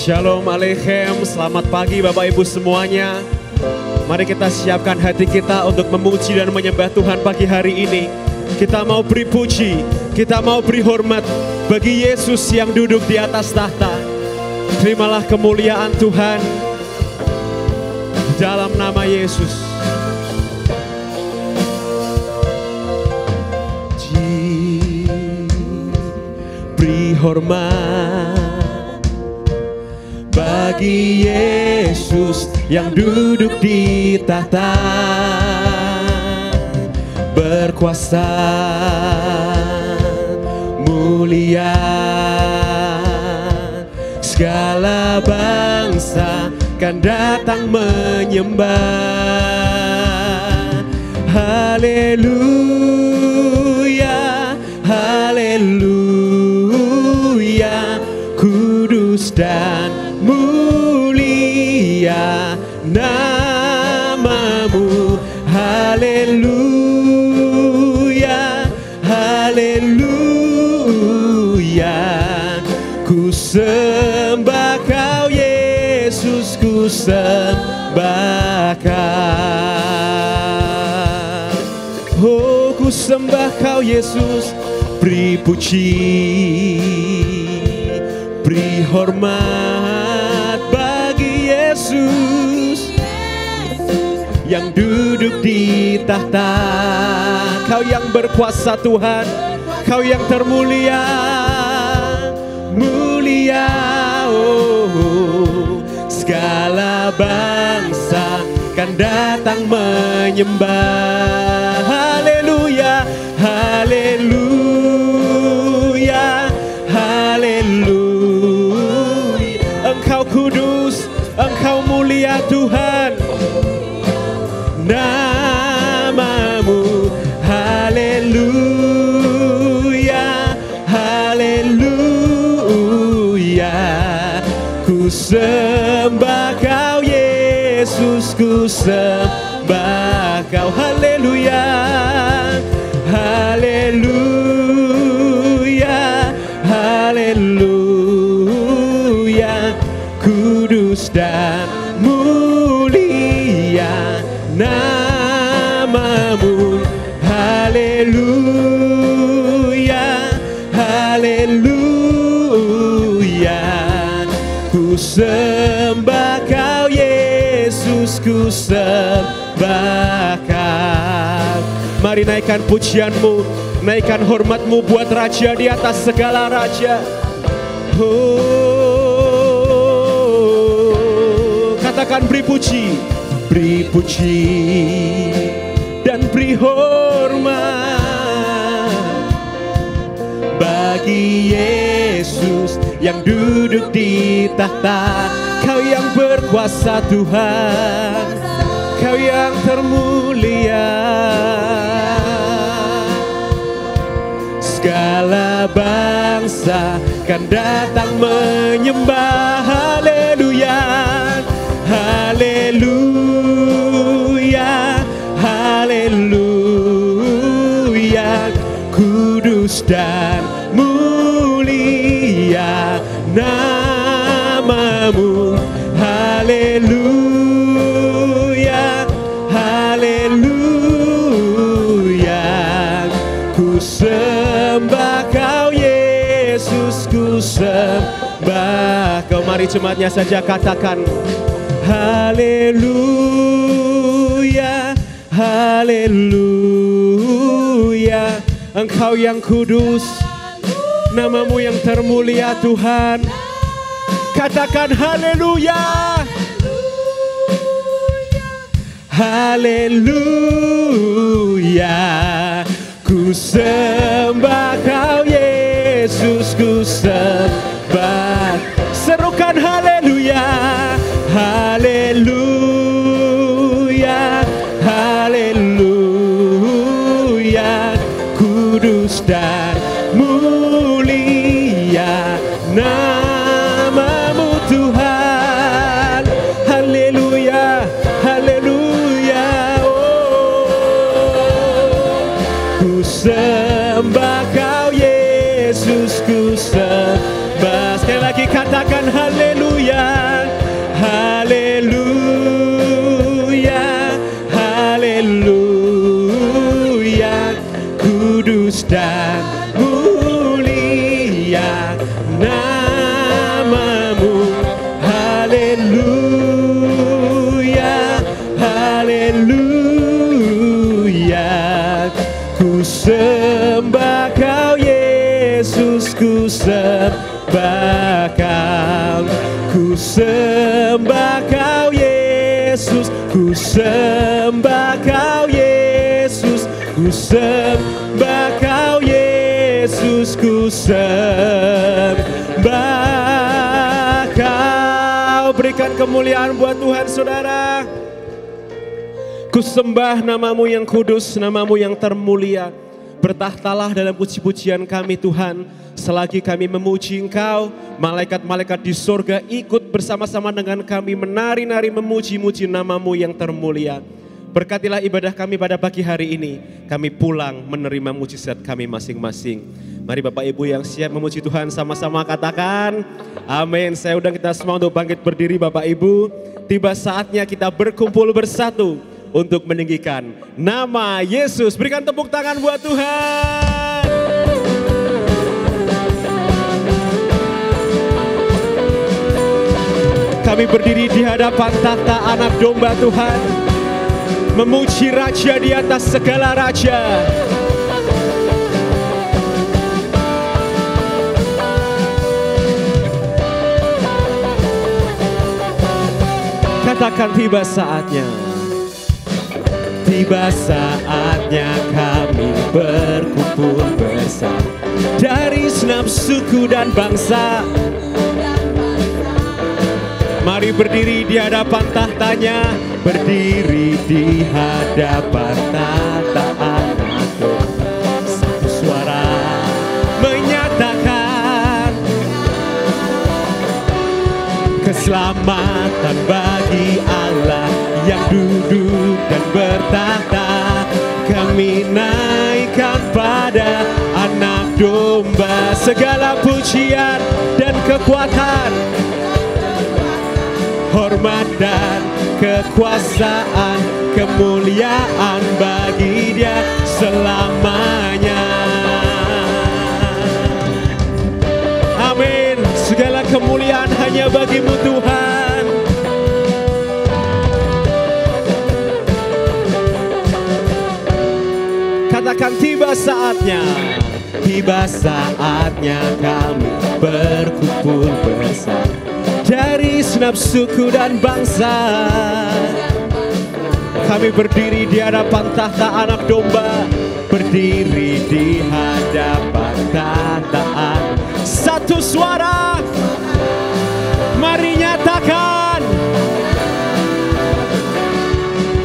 Shalom Aleichem, selamat pagi Bapak Ibu semuanya. Mari kita siapkan hati kita untuk memuji dan menyembah Tuhan pagi hari ini. Kita mau beri puji, kita mau beri hormat bagi Yesus yang duduk di atas tahta. Terimalah kemuliaan Tuhan dalam nama Yesus. Beri hormat bagi Yesus yang duduk di tahta, berkuasa mulia, segala bangsa kan datang menyembah. Haleluya, haleluya, kudus dan mulia namamu. Haleluya, haleluya, ku sembah kau Yesus, ku sembah kau. Oh, ku sembah kau Yesus. Beri puji, beri hormat bagi Yesus yang duduk di tahta. Kau yang berkuasa Tuhan, kau yang termulia, mulia. Oh, segala bangsa kan datang menyembah. Haleluya, haleluya, haleluya. Engkau kudus, engkau mulia Tuhan, namamu. Haleluya, haleluya, ku sembah kau Yesus, ku sembah kau. Haleluya, haleluya, haleluya, kudus dan mulia namamu. Haleluya, haleluya, ku sembah kau Yesus, ku sembah kau. Mari naikkan pujianmu, naikkan hormatmu buat Raja di atas segala raja. Oh, katakan beri puji, beri puji dan beri hormat bagi Yesus yang duduk di tahta. Kau yang berkuasa Tuhan, kau yang termulia, segala bangsa kan datang menyembah. Haleluya, haleluya, haleluya, kudus dan mulia namamu. Haleluya, haleluya, ku sembah kau Yesus, ku sembah kau. Mari jemaatnya saja katakan haleluya, haleluya, engkau yang kudus, namamu yang termulia Tuhan. Katakan haleluya, haleluya, ku sembah kau Yesus, ku sembah. Serukan haleluya, haleluya, haleluya, kudus dan mulia namamu Tuhan. Haleluya, haleluya, oh, ku sembah kau Yesus, ku sembah. Sekali lagi katakan haleluya, haleluya. Ku sembah Kau Yesus, ku sembah Kau. Ku sembah Kau Yesus, ku sembah Kau Yesus, ku sembah Kau Yesus, ku sembah Kau. Berikan kemuliaan buat Tuhan, saudara. Ku sembah namamu yang kudus, namamu yang termulia. Bertahtalah dalam puji-pujian kami Tuhan. Selagi kami memuji Engkau, malaikat-malaikat di sorga ikut bersama-sama dengan kami menari-nari memuji-muji namamu yang termulia. Berkatilah ibadah kami pada pagi hari ini. Kami pulang menerima mujizat kami masing-masing. Mari Bapak Ibu yang siap memuji Tuhan sama-sama katakan amin. Saya undang kita semua untuk bangkit berdiri Bapak Ibu. Tiba saatnya kita berkumpul bersatu untuk meninggikan nama Yesus. Berikan tepuk tangan buat Tuhan. Kami berdiri di hadapan tahta anak domba Tuhan, memuji Raja di atas segala raja. Katakan tiba saatnya. Tiba saatnya kami berkumpul bersama dari senap suku dan bangsa. Mari berdiri di hadapan tahtanya, berdiri di hadapan tahta anak domba. Satu suara menyatakan keselamatan bagi Allah yang duduk dan bertahta. Kami naikkan pada anak domba segala pujian dan kekuatan, hormat dan kekuasaan, kemuliaan bagi Dia selamanya. Amin. Segala kemuliaan hanya bagi-Mu Tuhan. Katakan tiba saatnya. Tiba saatnya kami berkumpul bersama dari senap suku dan bangsa. Kami berdiri di hadapan tahta anak domba, berdiri di hadapan tahta anak. Satu suara, mari nyatakan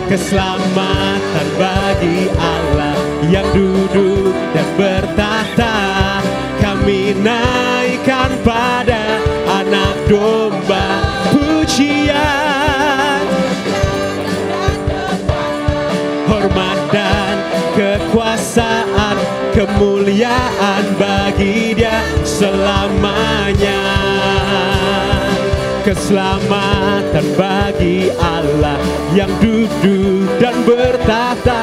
keselamatan bagi Allah yang duduk dan bertahta. Kami naikkan pada anak domba pujian, hormat dan kekuasaan, kemuliaan bagi Dia selamanya. Keselamatan bagi Allah yang duduk dan bertahta.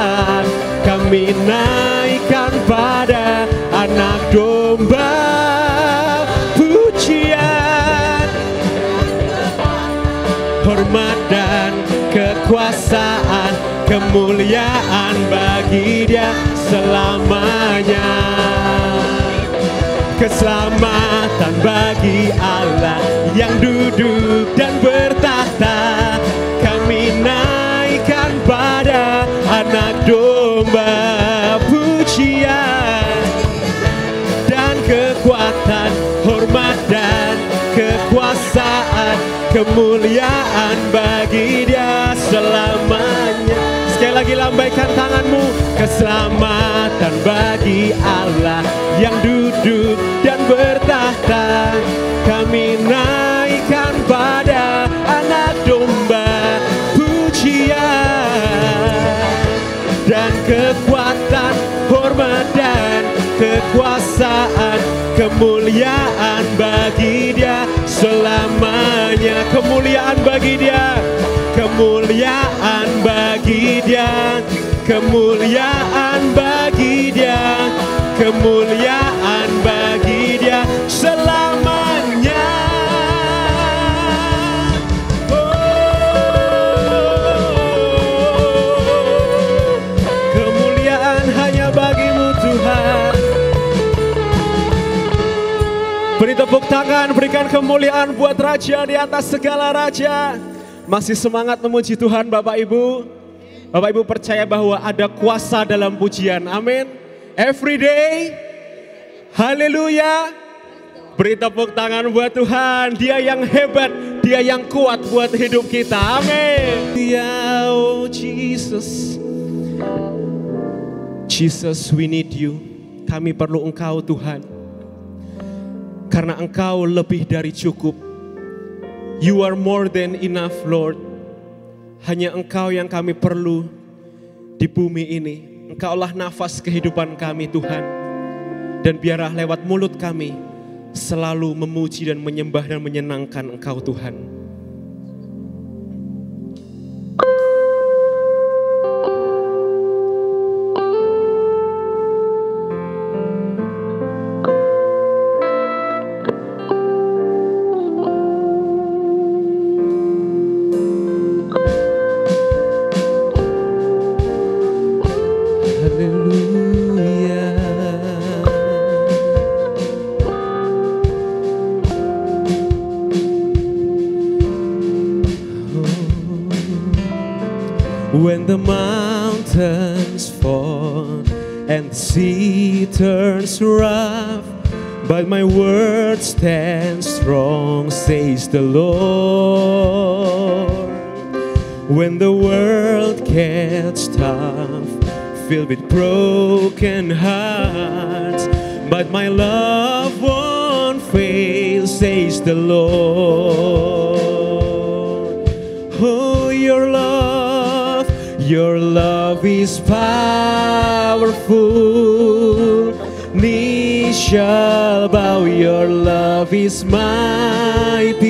Kami naikkan pada anak domba pujian, hormat dan kekuasaan, kemuliaan bagi Dia selamanya. Keselamatan bagi Allah yang duduk dan bertahta. Kami naikkan pada anak domba pujian dan kekuatan, hormat dan kekuasaan, kemuliaan bagi Dia selamanya. Sekali lagi lambaikan tanganmu. Keselamatan bagi Allah yang duduk dan bertahta. Kami naikkan pada anak domba pujian dan kekuatan, hormat dan kekuasaan, kemuliaan bagi Dia selamanya. Kemuliaan bagi Dia, kemuliaan bagi Dia, kemuliaan bagi Dia, kemuliaan bagi Dia selamanya. Oh, tangan, berikan kemuliaan buat Raja di atas segala raja. Masih semangat memuji Tuhan Bapak Ibu? Bapak Ibu percaya bahwa ada kuasa dalam pujian, amin. Every day, haleluya. Beri tepuk tangan buat Tuhan, Dia yang hebat, Dia yang kuat buat hidup kita, amin. Ya, oh Jesus, Jesus, we need you. Kami perlu Engkau Tuhan, karena Engkau lebih dari cukup. You are more than enough, Lord. Hanya Engkau yang kami perlu di bumi ini. Engkaulah nafas kehidupan kami Tuhan. Dan biarlah lewat mulut kami selalu memuji dan menyembah dan menyenangkan Engkau Tuhan. When the mountains fall and the sea turns rough, but my word stands strong, says the Lord. When the world gets tough, filled with broken hearts, but my love won't fail, says the Lord. Oh, your love is powerful. Knees shall bow, your love is mighty.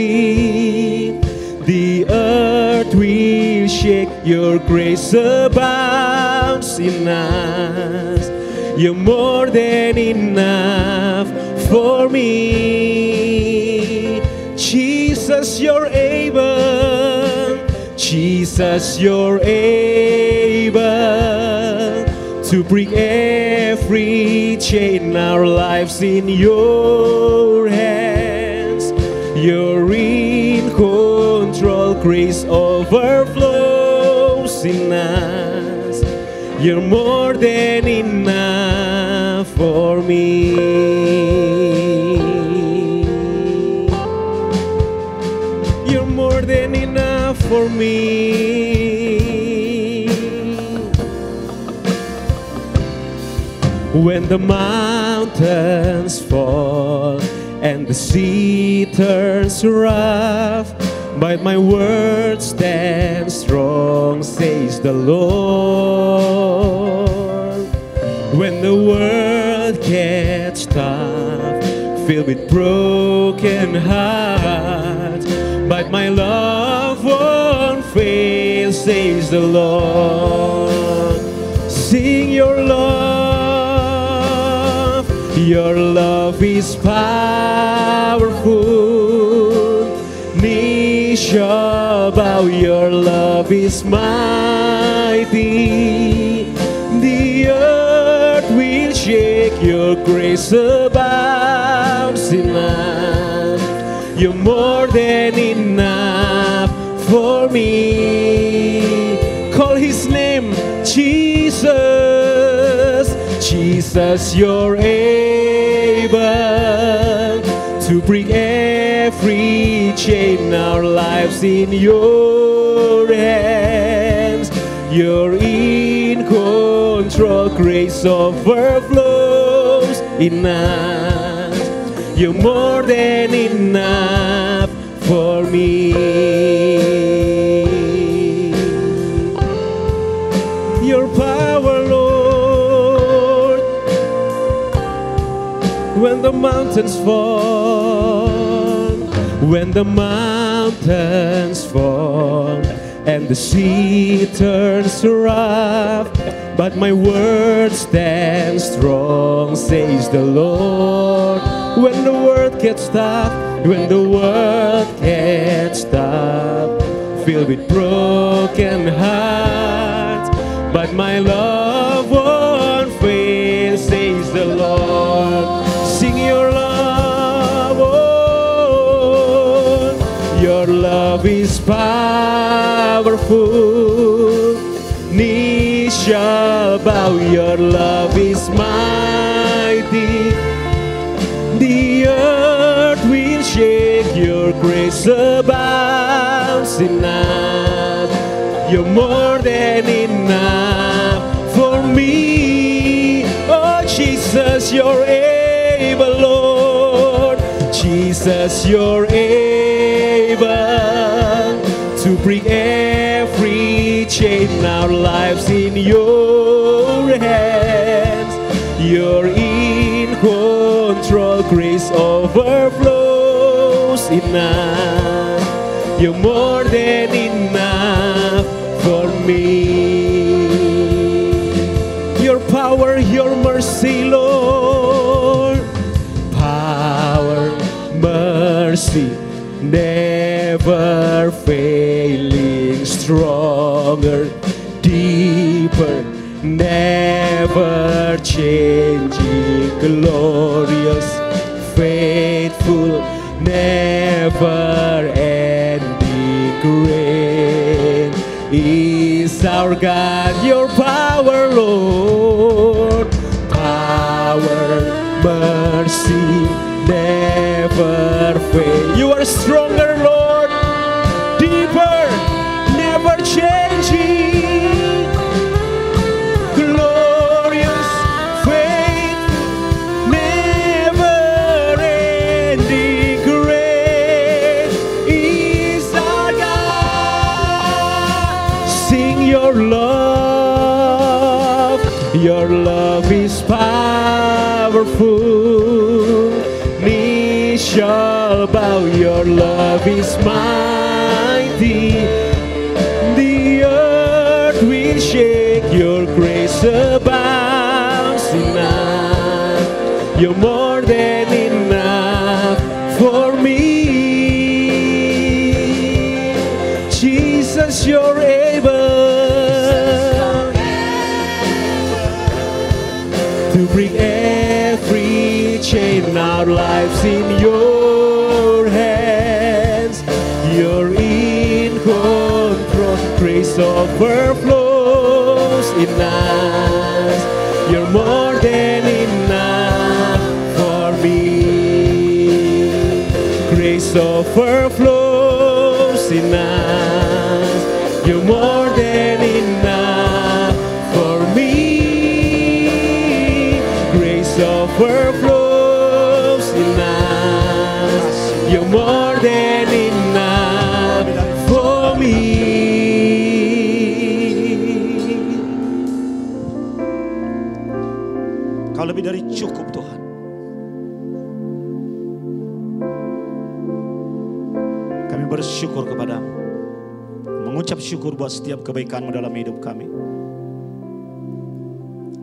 The earth will shake, your grace abounds in us. You're more than enough for me. Jesus, you're able. Jesus, you're able to break every chain. Our lives in your hands. You're in control. Grace overflows in us. You're more than enough for me. You're more than enough for me. When the mountains fall and the sea turns rough, but my word stands strong, says the Lord. When the world gets tough, filled with broken hearts, but my love won't fail, says the Lord. Sing your love. Your love is powerful. Knees shall bow, your love is mighty. The earth will shake, your grace abounds in us. You're more than enough for me. Call his name, Jesus. Jesus, you're able to break every chain. Our lives in your hands. You're in control. Grace overflows in us. You're more than enough for me. Your power, Lord, when the mountains fall, when the mountains fall and the sea turns rough, but my word stands strong, says the Lord. When the world gets tough, when the world gets tough, filled with broken hearts, but my love won't fail, says the Lord. Sing your love, oh shall bow, your love is mighty. The earth will shake, your grace abounds in us. You're more than enough for me. Oh Jesus, you're able, Lord. Jesus, you're able to break every chain. Our lives in your hands. You're in control. Grace overflows in us. You're more than enough for me. Your power, your mercy, Lord. Power, mercy, never failing, stronger, deeper, never changing, glorious, faithful, never ending, great is our God. Your power, Lord. Power, mercy, never fail. You are stronger, Lord, deeper, never changing, glorious, faithful, never ending, great is our God. Sing your love. Your love is powerful. Knees shall bow. Your love is mighty. The earth will shake. Your grace abounds in us. You're more than enough for me. Jesus, you're able to break every chain. Our lives in your hands. You're in control. Grace overflows in us. You're more than enough for me. Grace overflows in us. You're more than enough for me. Overflows in us. You're more than enough for me. Kau lebih dari cukup, Tuhan. Kami bersyukur kepadamu, mengucap syukur buat setiap kebaikan-Mu dalam hidup kami.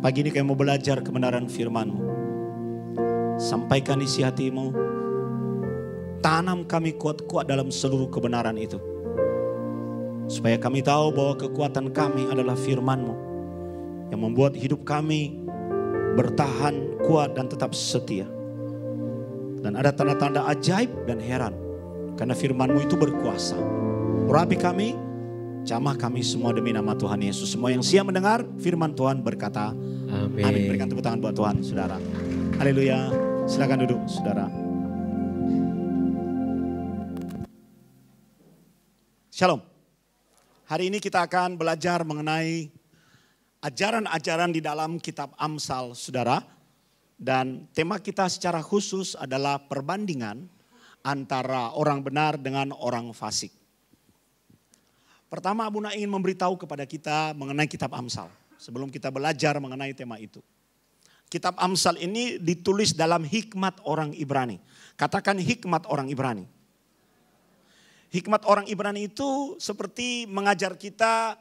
Pagi ini kami mau belajar kebenaran firman-Mu. Sampaikan isi hati-Mu. Tanam kami kuat-kuat dalam seluruh kebenaran itu. Supaya kami tahu bahwa kekuatan kami adalah firman-Mu. Yang membuat hidup kami bertahan, kuat dan tetap setia. Dan ada tanda-tanda ajaib dan heran. Karena firman-Mu itu berkuasa. Urapi kami, jamah kami semua demi nama Tuhan Yesus. Semua yang siap mendengar firman Tuhan berkata, amin. Amin. Berikan tepuk tangan buat Tuhan, saudara. Haleluya. Silakan duduk, saudara. Shalom. Hari ini kita akan belajar mengenai ajaran-ajaran di dalam kitab Amsal, saudara. Dan tema kita secara khusus adalah perbandingan antara orang benar dengan orang fasik. Pertama, Abuna ingin memberitahu kepada kita mengenai kitab Amsal. Sebelum kita belajar mengenai tema itu. Kitab Amsal ini ditulis dalam hikmat orang Ibrani. Katakan hikmat orang Ibrani. Hikmat orang Ibrani itu seperti mengajar kita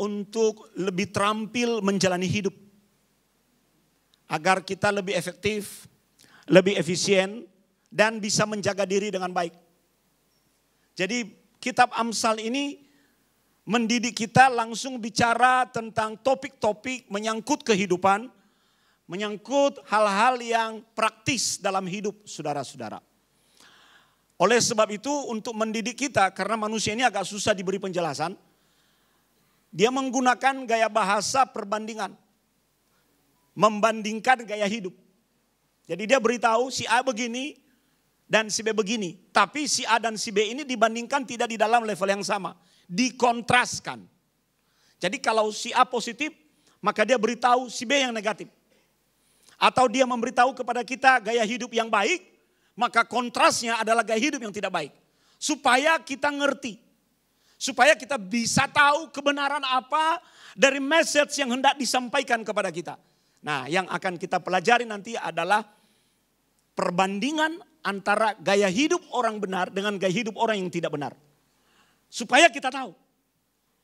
untuk lebih terampil menjalani hidup. Agar kita lebih efektif, lebih efisien, dan bisa menjaga diri dengan baik. Jadi kitab Amsal ini mendidik kita langsung bicara tentang topik-topik menyangkut kehidupan, menyangkut hal-hal yang praktis dalam hidup saudara-saudara. Oleh sebab itu untuk mendidik kita, karena manusia ini agak susah diberi penjelasan, Dia menggunakan gaya bahasa perbandingan. Membandingkan gaya hidup. Jadi dia beritahu si A begini dan si B begini. Tapi si A dan si B ini dibandingkan tidak di dalam level yang sama. Dikontraskan. Jadi kalau si A positif, maka dia beritahu si B yang negatif. Atau dia memberitahu kepada kita gaya hidup yang baik, maka kontrasnya adalah gaya hidup yang tidak baik. Supaya kita ngerti. Supaya kita bisa tahu kebenaran apa dari message yang hendak disampaikan kepada kita. Nah, yang akan kita pelajari nanti adalah perbandingan antara gaya hidup orang benar dengan gaya hidup orang yang tidak benar. Supaya kita tahu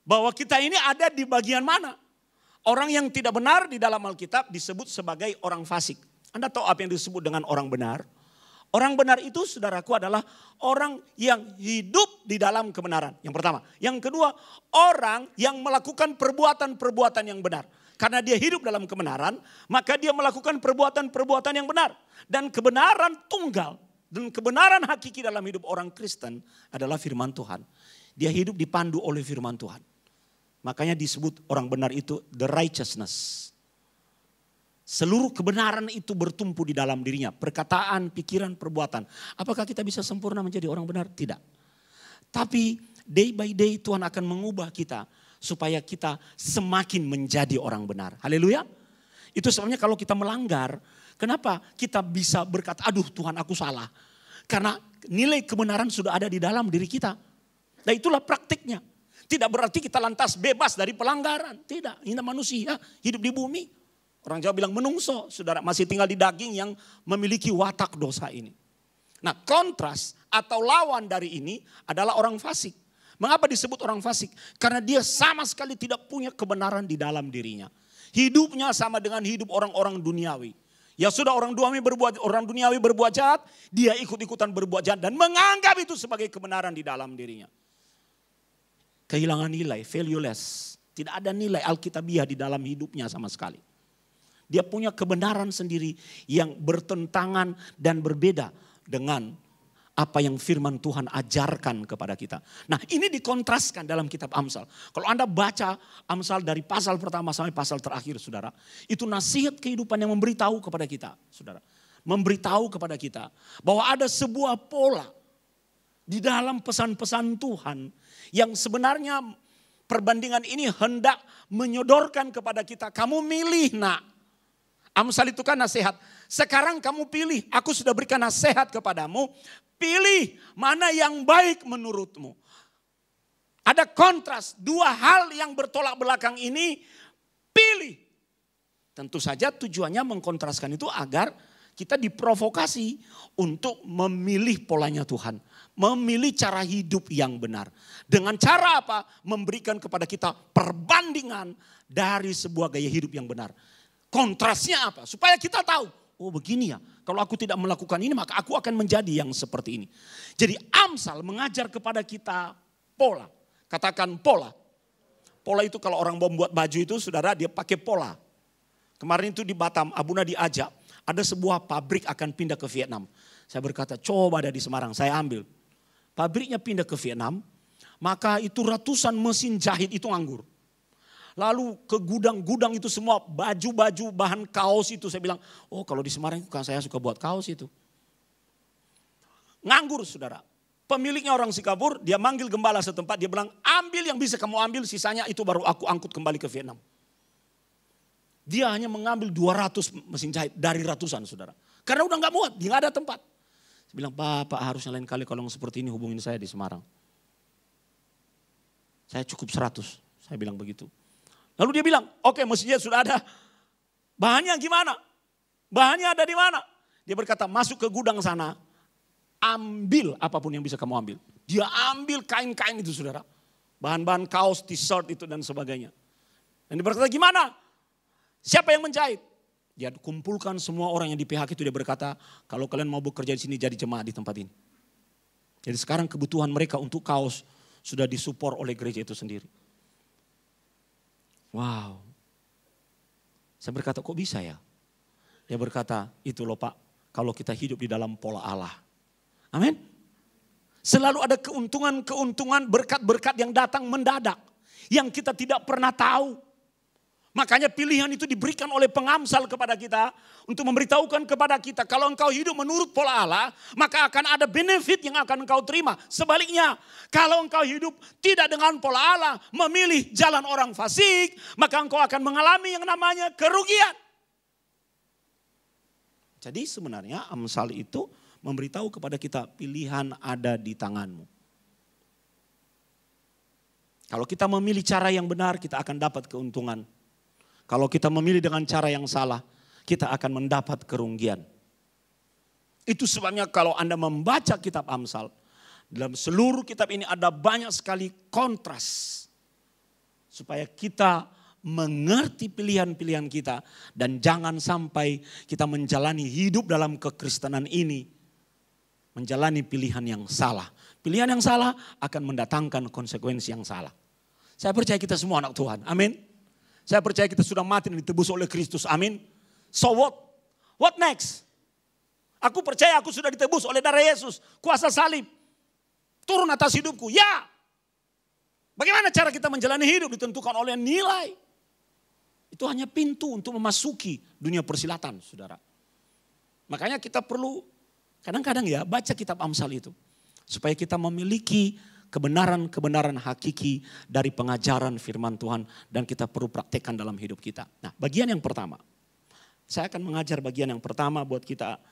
bahwa kita ini ada di bagian mana. Orang yang tidak benar di dalam Alkitab disebut sebagai orang fasik. Anda tahu apa yang disebut dengan orang benar? Orang benar itu, saudaraku, adalah orang yang hidup di dalam kebenaran. Yang pertama. Yang kedua, orang yang melakukan perbuatan-perbuatan yang benar. Karena dia hidup dalam kebenaran, maka dia melakukan perbuatan-perbuatan yang benar. Dan kebenaran tunggal dan kebenaran hakiki dalam hidup orang Kristen adalah firman Tuhan. Dia hidup dipandu oleh firman Tuhan. Makanya disebut orang benar itu the righteousness. Seluruh kebenaran itu bertumpu di dalam dirinya. Perkataan, pikiran, perbuatan. Apakah kita bisa sempurna menjadi orang benar? Tidak. Tapi day by day Tuhan akan mengubah kita. Supaya kita semakin menjadi orang benar. Haleluya. Itu sebabnya kalau kita melanggar. Kenapa kita bisa berkata, aduh Tuhan aku salah. Karena nilai kebenaran sudah ada di dalam diri kita. Dan itulah praktiknya. Tidak berarti kita lantas bebas dari pelanggaran. Tidak, ini manusia hidup di bumi. Orang Jawa bilang menungso, saudara masih tinggal di daging yang memiliki watak dosa ini. Nah, kontras atau lawan dari ini adalah orang fasik. Mengapa disebut orang fasik? Karena dia sama sekali tidak punya kebenaran di dalam dirinya. Hidupnya sama dengan hidup orang-orang duniawi. Ya sudah orang duniawi berbuat jahat, dia ikut-ikutan berbuat jahat dan menganggap itu sebagai kebenaran di dalam dirinya. Kehilangan nilai, valueless. Tidak ada nilai alkitabiah di dalam hidupnya sama sekali. Dia punya kebenaran sendiri yang bertentangan dan berbeda dengan apa yang firman Tuhan ajarkan kepada kita. Nah, ini dikontraskan dalam kitab Amsal. Kalau Anda baca Amsal dari pasal pertama sampai pasal terakhir, saudara. Itu nasihat kehidupan yang memberitahu kepada kita, saudara. Memberitahu kepada kita bahwa ada sebuah pola di dalam pesan-pesan Tuhan. Yang sebenarnya perbandingan ini hendak menyodorkan kepada kita. Kamu milih nak. Amsal itu kan nasihat. Sekarang kamu pilih, aku sudah berikan nasihat kepadamu. Pilih mana yang baik menurutmu. Ada kontras, dua hal yang bertolak belakang ini, pilih. Tentu saja tujuannya mengkontraskan itu agar kita diprovokasi untuk memilih polanya Tuhan. Memilih cara hidup yang benar. Dengan cara apa? Memberikan kepada kita perbandingan dari sebuah gaya hidup yang benar. Kontrasnya apa? Supaya kita tahu, oh begini ya. Kalau aku tidak melakukan ini maka aku akan menjadi yang seperti ini. Jadi Amsal mengajar kepada kita pola. Katakan pola. Pola itu kalau orang mau membuat baju itu saudara dia pakai pola. Kemarin itu di Batam, Abuna diajak. Ada sebuah pabrik akan pindah ke Vietnam. Saya berkata coba ada di Semarang, saya ambil. Pabriknya pindah ke Vietnam. Maka itu ratusan mesin jahit itu nganggur. Lalu ke gudang-gudang itu semua baju-baju bahan kaos itu. Saya bilang, oh kalau di Semarang kan saya suka buat kaos itu. Nganggur saudara. Pemiliknya orang Singapura, dia manggil gembala setempat. Dia bilang, ambil yang bisa kamu ambil, sisanya itu baru aku angkut kembali ke Vietnam. Dia hanya mengambil 200 mesin jahit dari ratusan saudara. Karena udah gak muat, dia gak ada tempat. Saya bilang, Bapak harusnya lain kali kalau seperti ini hubungin saya di Semarang. Saya cukup 100, saya bilang begitu. Lalu dia bilang, oke mesinnya sudah ada. Bahannya gimana? Bahannya ada di mana? Dia berkata, masuk ke gudang sana. Ambil apapun yang bisa kamu ambil. Dia ambil kain-kain itu saudara. Bahan-bahan kaos, t-shirt itu dan sebagainya. Dan dia berkata, gimana? Siapa yang menjahit? Dia kumpulkan semua orang yang di PHK itu. Dia berkata, kalau kalian mau bekerja di sini jadi jemaah di tempat ini. Jadi sekarang kebutuhan mereka untuk kaos sudah disupport oleh gereja itu sendiri. Wow. Saya berkata kok bisa ya? Dia berkata itu loh Pak. Kalau kita hidup di dalam pola Allah. Amin. Selalu ada keuntungan-keuntungan berkat-berkat yang datang mendadak. yang kita tidak pernah tahu. Makanya pilihan itu diberikan oleh pengamsal kepada kita untuk memberitahukan kepada kita kalau engkau hidup menurut pola Allah, maka akan ada benefit yang akan engkau terima. Sebaliknya, kalau engkau hidup tidak dengan pola Allah, memilih jalan orang fasik, maka engkau akan mengalami yang namanya kerugian. Jadi sebenarnya Amsal itu memberitahu kepada kita pilihan ada di tanganmu. Kalau kita memilih cara yang benar, kita akan dapat keuntungan. Kalau kita memilih dengan cara yang salah, kita akan mendapat kerugian. Itu sebabnya kalau Anda membaca kitab Amsal, dalam seluruh kitab ini ada banyak sekali kontras. Supaya kita mengerti pilihan-pilihan kita dan jangan sampai kita menjalani hidup dalam kekristenan ini. Menjalani pilihan yang salah. Pilihan yang salah akan mendatangkan konsekuensi yang salah. Saya percaya kita semua anak Tuhan. Amin. Saya percaya kita sudah mati dan ditebus oleh Kristus. Amin. So what? What next? Aku percaya aku sudah ditebus oleh darah Yesus. Kuasa salib. Turun atas hidupku. Ya. Bagaimana cara kita menjalani hidup ditentukan oleh nilai. Itu hanya pintu untuk memasuki dunia persilatan, saudara. Makanya kita perlu kadang-kadang ya baca kitab Amsal itu. Supaya kita memiliki kebenaran-kebenaran hakiki dari pengajaran firman Tuhan dan kita perlu praktekkan dalam hidup kita. Nah, bagian yang pertama. Saya akan mengajar bagian yang pertama buat kita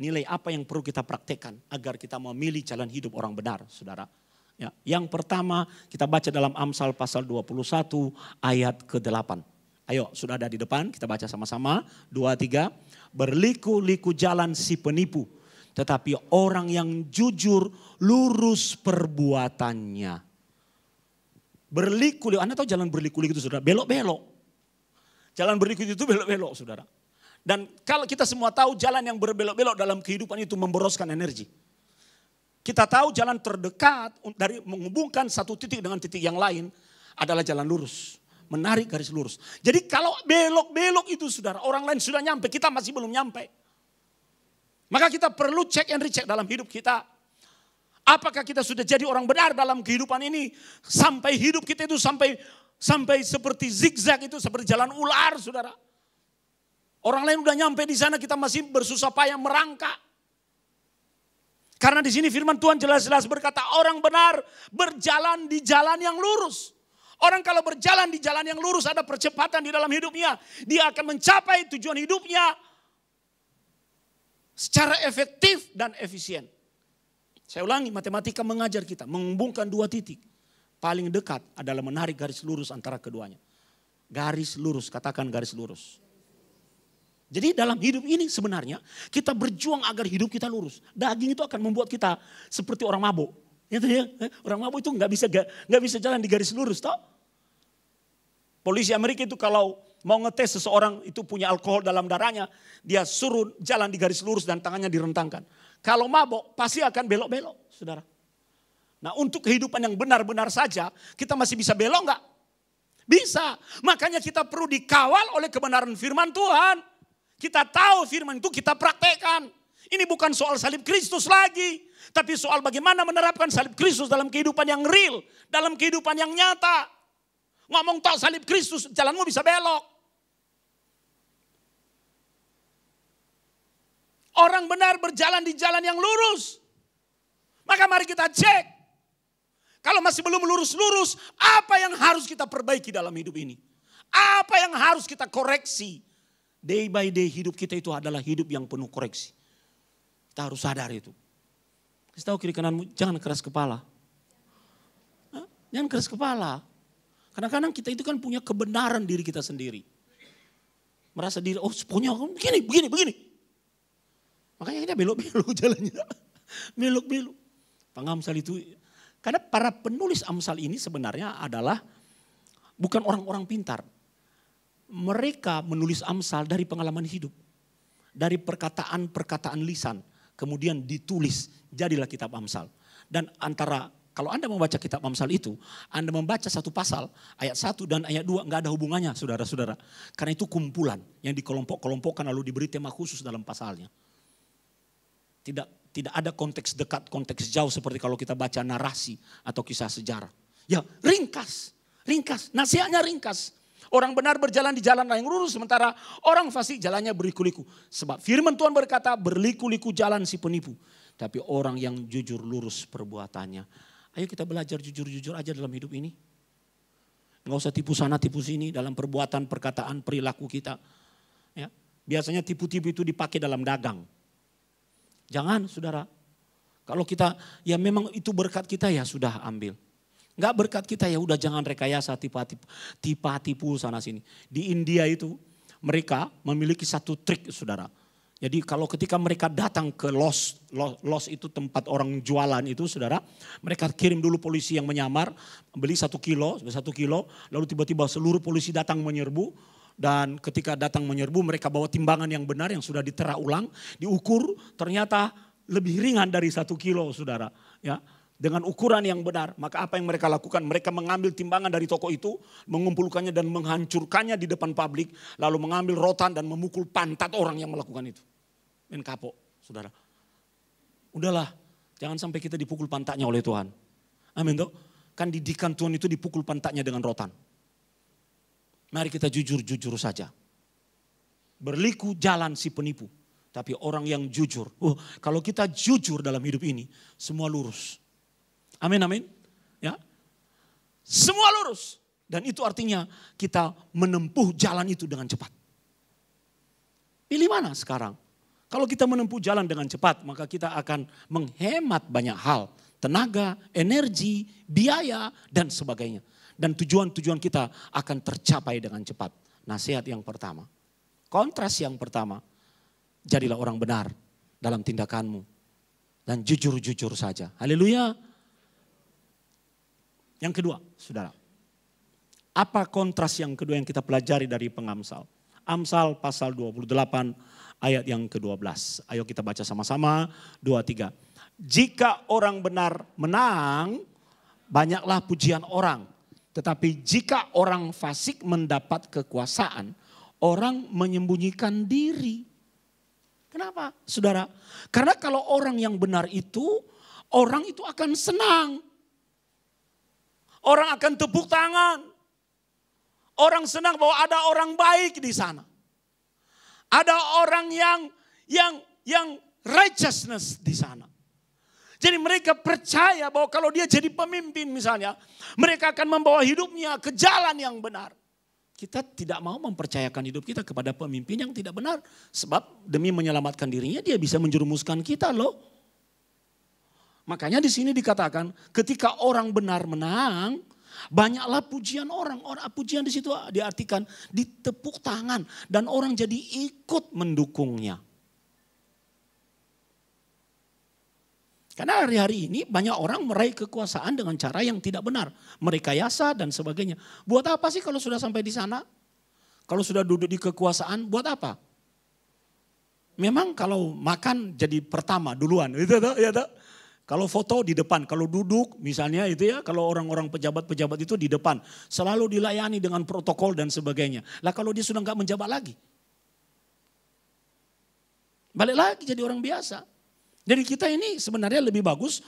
nilai apa yang perlu kita praktekkan agar kita memilih jalan hidup orang benar, saudara. Ya, yang pertama kita baca dalam Amsal pasal 21 ayat ke-8. Ayo, sudah ada di depan, kita baca sama-sama. 2, 3. Berliku-liku jalan si penipu, tetapi orang yang jujur lurus perbuatannya. Berliku-liku, Anda tahu jalan berliku-liku itu saudara, belok-belok. Jalan berliku-liku itu belok-belok saudara. Dan kalau kita semua tahu jalan yang berbelok-belok dalam kehidupan itu memboroskan energi. Kita tahu jalan terdekat dari menghubungkan satu titik dengan titik yang lain adalah jalan lurus. Menarik garis lurus. Jadi kalau belok-belok itu saudara, orang lain sudah nyampe, kita masih belum nyampe. Maka kita perlu cek and recheck dalam hidup kita. Apakah kita sudah jadi orang benar dalam kehidupan ini. Sampai hidup kita itu sampai seperti zigzag itu, seperti jalan ular saudara. Orang lain udah nyampe di sana, kita masih bersusah payah merangkak. Karena di sini firman Tuhan jelas-jelas berkata orang benar berjalan di jalan yang lurus. Orang kalau berjalan di jalan yang lurus ada percepatan di dalam hidupnya. Dia akan mencapai tujuan hidupnya secara efektif dan efisien. Saya ulangi, matematika mengajar kita menghubungkan dua titik. Paling dekat adalah menarik garis lurus antara keduanya. Garis lurus, katakan garis lurus. Jadi dalam hidup ini sebenarnya kita berjuang agar hidup kita lurus. Daging itu akan membuat kita seperti orang mabuk. Ya, orang mabuk itu nggak bisa jalan di garis lurus, toh. Polisi Amerika itu kalau mau ngetes seseorang itu punya alkohol dalam darahnya, dia suruh jalan di garis lurus dan tangannya direntangkan. Kalau mabuk pasti akan belok-belok, saudara. Nah, untuk kehidupan yang benar-benar saja, kita masih bisa belok nggak? Bisa. Makanya kita perlu dikawal oleh kebenaran firman Tuhan. Kita tahu firman itu kita praktekkan. Ini bukan soal salib Kristus lagi. Tapi soal bagaimana menerapkan salib Kristus dalam kehidupan yang real. Dalam kehidupan yang nyata. Ngomong tak salib Kristus, jalanmu bisa belok. Orang benar berjalan di jalan yang lurus. Maka mari kita cek. Kalau masih belum lurus-lurus, apa yang harus kita perbaiki dalam hidup ini? Apa yang harus kita koreksi? Day by day hidup kita itu adalah hidup yang penuh koreksi. Kita harus sadar itu. Kasih tahu kiri kananmu, jangan keras kepala. Jangan keras kepala. Kadang-kadang kita itu kan punya kebenaran diri kita sendiri. Merasa diri, oh punya begini. Makanya kita belok-belok jalannya. Belok-belok. Pengamsal itu, karena para penulis Amsal ini sebenarnya adalah bukan orang-orang pintar. Mereka menulis Amsal dari pengalaman hidup. Dari perkataan-perkataan lisan. Kemudian ditulis, jadilah kitab Amsal. Dan kalau Anda membaca kitab Amsal itu, Anda membaca satu pasal, ayat 1 dan ayat 2 enggak ada hubungannya saudara-saudara. Karena itu kumpulan yang dikelompok-kelompokkan lalu diberi tema khusus dalam pasalnya. Tidak ada konteks dekat, konteks jauh seperti kalau kita baca narasi atau kisah sejarah. Ya ringkas. Ringkas, nasihatnya ringkas. Orang benar berjalan di jalan yang lurus, sementara orang fasik jalannya berliku-liku. Sebab firman Tuhan berkata, berliku-liku jalan si penipu. Tapi orang yang jujur lurus perbuatannya. Ayo kita belajar jujur-jujur aja dalam hidup ini. Nggak usah tipu sana, tipu sini dalam perbuatan, perkataan, perilaku kita. Ya. Biasanya tipu-tipu itu dipakai dalam dagang. Jangan saudara. Kalau kita, ya memang itu berkat kita ya sudah ambil. Enggak berkat kita ya udah jangan rekayasa tipu sana sini. Di India itu mereka memiliki satu trik saudara. Jadi kalau ketika mereka datang ke los itu tempat orang jualan itu saudara. Mereka kirim dulu polisi yang menyamar, beli 1 kilo, lalu tiba-tiba seluruh polisi datang menyerbu. Dan ketika datang menyerbu mereka bawa timbangan yang benar yang sudah ditera ulang. Diukur ternyata lebih ringan dari 1 kilo saudara. Ya. Dengan ukuran yang benar, maka apa yang mereka lakukan? Mereka mengambil timbangan dari toko itu, mengumpulkannya dan menghancurkannya di depan publik. Lalu mengambil rotan dan memukul pantat orang yang melakukan itu. Men kapok, saudara. Udahlah, jangan sampai kita dipukul pantatnya oleh Tuhan. Amin toh. Kan didikan Tuhan itu dipukul pantatnya dengan rotan. Mari kita jujur-jujur saja. Berliku jalan si penipu. Tapi orang yang jujur, kalau kita jujur dalam hidup ini, semua lurus. Amin, amin. Ya. Semua lurus. Dan itu artinya kita menempuh jalan itu dengan cepat. Pilih mana sekarang? Kalau kita menempuh jalan dengan cepat, maka kita akan menghemat banyak hal. Tenaga, energi, biaya, dan sebagainya. Dan tujuan-tujuan kita akan tercapai dengan cepat. Nasihat yang pertama. Kontras yang pertama. Jadilah orang benar dalam tindakanmu. Dan jujur-jujur saja. Haleluya. Yang kedua, saudara. Apa kontras yang kedua yang kita pelajari dari pengamsal? Amsal pasal 28 ayat yang ke-12. Ayo kita baca sama-sama. 2, 3. Jika orang benar menang, banyaklah pujian orang. Tetapi jika orang fasik mendapat kekuasaan, orang menyembunyikan diri. Kenapa, saudara? Karena kalau orang yang benar itu, orang itu akan senang. Orang akan tepuk tangan. Orang senang bahwa ada orang baik di sana. Ada orang yang righteousness di sana. Jadi mereka percaya bahwa kalau dia jadi pemimpin misalnya, mereka akan membawa hidupnya ke jalan yang benar. Kita tidak mau mempercayakan hidup kita kepada pemimpin yang tidak benar. Sebab demi menyelamatkan dirinya dia bisa menjerumuskan kita loh. Makanya di sini dikatakan ketika orang benar menang, banyaklah pujian orang. Pujian di situ diartikan ditepuk tangan dan orang jadi ikut mendukungnya. Karena hari-hari ini banyak orang meraih kekuasaan dengan cara yang tidak benar. Merekayasa dan sebagainya. Buat apa sih kalau sudah sampai di sana? Kalau sudah duduk di kekuasaan, buat apa? Memang kalau makan jadi pertama duluan. Itu tuh, ya tuh. Kalau foto di depan, kalau duduk misalnya itu ya, kalau orang-orang pejabat-pejabat itu di depan. Selalu dilayani dengan protokol dan sebagainya. Lah kalau dia sudah gak menjabat lagi. Balik lagi jadi orang biasa. Jadi kita ini sebenarnya lebih bagus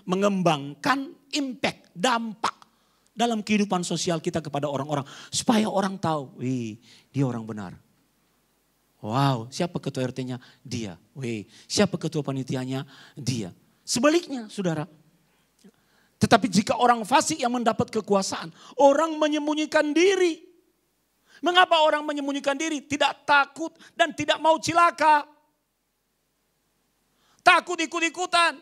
mengembangkan impact, dampak dalam kehidupan sosial kita kepada orang-orang. Supaya orang tahu, wih dia orang benar. Wow, siapa ketua RT-nya? Dia. Wih, siapa ketua panitianya? Dia. Sebaliknya saudara. Tetapi jika orang fasik yang mendapat kekuasaan, orang menyembunyikan diri. Mengapa orang menyembunyikan diri? Tidak takut dan tidak mau cilaka. Takut ikut-ikutan.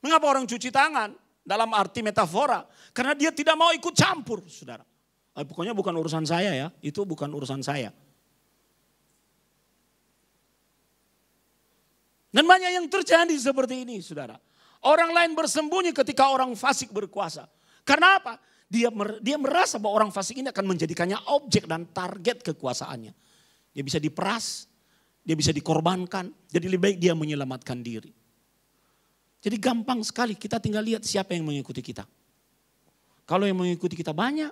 Mengapa orang cuci tangan? Dalam arti metafora. Karena dia tidak mau ikut campur saudara. Pokoknya bukan urusan saya ya. Itu bukan urusan saya. Dan banyak yang terjadi seperti ini saudara. Orang lain bersembunyi ketika orang fasik berkuasa. Karena apa? Dia merasa bahwa orang fasik ini akan menjadikannya objek dan target kekuasaannya. Dia bisa diperas, dia bisa dikorbankan. Jadi lebih baik dia menyelamatkan diri. Jadi gampang sekali kita tinggal lihat siapa yang mengikuti kita. Kalau yang mengikuti kita banyak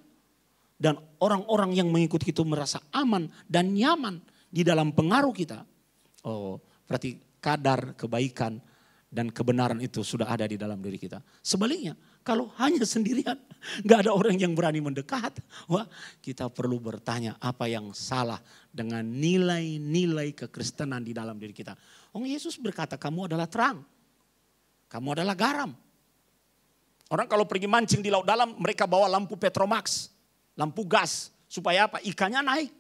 dan orang-orang yang mengikuti kita merasa aman dan nyaman di dalam pengaruh kita. Oh berarti kadar kebaikan Dan kebenaran itu sudah ada di dalam diri kita. Sebaliknya, kalau hanya sendirian, gak ada orang yang berani mendekat. Wah, kita perlu bertanya apa yang salah dengan nilai-nilai kekristenan di dalam diri kita. Yesus berkata, kamu adalah terang. Kamu adalah garam. Orang kalau pergi mancing di laut dalam, mereka bawa lampu Petromax, lampu gas. Supaya apa? Ikannya naik.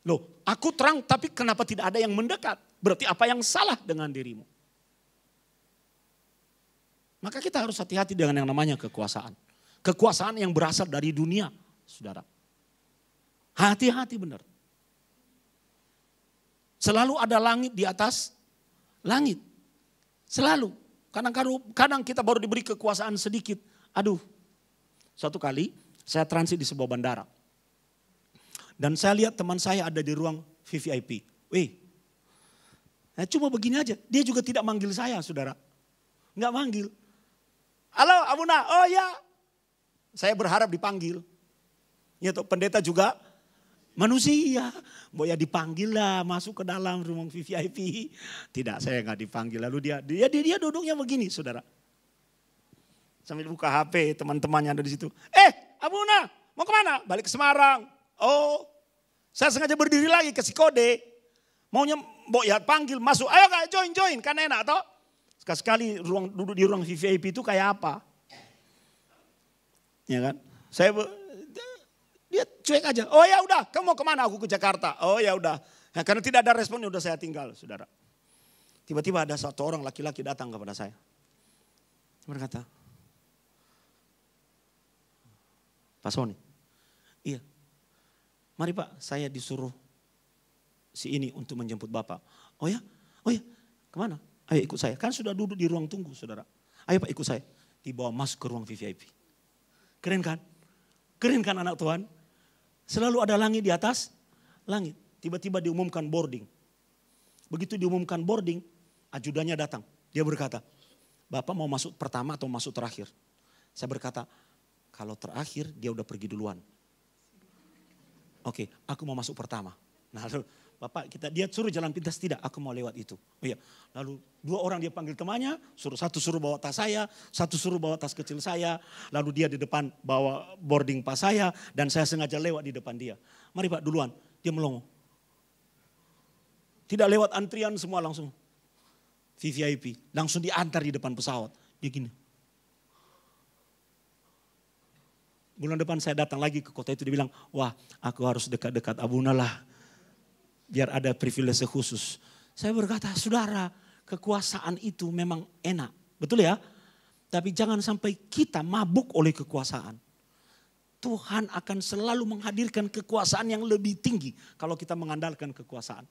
Loh, aku terang tapi kenapa tidak ada yang mendekat? Berarti apa yang salah dengan dirimu? Maka kita harus hati-hati dengan yang namanya kekuasaan. Kekuasaan yang berasal dari dunia, saudara. Hati-hati benar. Selalu ada langit di atas langit. Selalu. Kadang kita baru diberi kekuasaan sedikit. Aduh, suatu kali saya transit di sebuah bandara. Dan saya lihat teman saya ada di ruang VVIP. Cuma begini aja, dia juga tidak manggil saya, saudara. Enggak manggil. Halo Abuna, oh ya. Saya berharap dipanggil. Ya toh, pendeta juga manusia. Ya dipanggil lah, masuk ke dalam ruang VVIP. Tidak, saya enggak dipanggil. Lalu dia duduknya begini, saudara. Sambil buka HP, teman-temannya ada di situ. Abuna, mau kemana? Balik ke Semarang. Oh, saya sengaja berdiri lagi kasih kode. Maunya panggil masuk, ayo kak join, kan enak toh. Sekali duduk di ruang VVIP itu kayak apa? Ya kan? Dia cuek aja. Oh ya udah, kamu mau kemana? Aku ke Jakarta. Oh ya udah. Nah, karena tidak ada respon, udah saya tinggal, saudara. Tiba-tiba ada satu orang laki-laki datang kepada saya. Berkata, Pak Sony, iya. Mari Pak, saya disuruh si ini untuk menjemput Bapak. Oh ya, kemana? Ayo ikut saya. Kan sudah duduk di ruang tunggu, saudara. Ayo Pak ikut saya. Dibawa masuk ke ruang VVIP. Keren kan? Keren kan anak Tuhan? Selalu ada langit di atas langit. Tiba-tiba diumumkan boarding. Begitu diumumkan boarding, ajudannya datang. Dia berkata, Bapak mau masuk pertama atau masuk terakhir? Saya berkata, kalau terakhir dia udah pergi duluan. Oke, aku mau masuk pertama. Nah, lalu Bapak dia suruh jalan pintas, tidak, aku mau lewat itu. Oh iya. Lalu 2 orang dia panggil temannya, satu suruh bawa tas saya, satu suruh bawa tas kecil saya. Lalu dia di depan bawa boarding pass saya dan saya sengaja lewat di depan dia. Mari Pak duluan, dia melongo. Tidak lewat antrian semua langsung. VVIP, langsung diantar di depan pesawat. Dia gini. Bulan depan saya datang lagi ke kota itu, dia bilang, wah aku harus dekat-dekat Abuna lah. Biar ada privilege khusus. Saya berkata, saudara, kekuasaan itu memang enak. Betul ya? Tapi jangan sampai kita mabuk oleh kekuasaan. Tuhan akan selalu menghadirkan kekuasaan yang lebih tinggi kalau kita mengandalkan kekuasaan.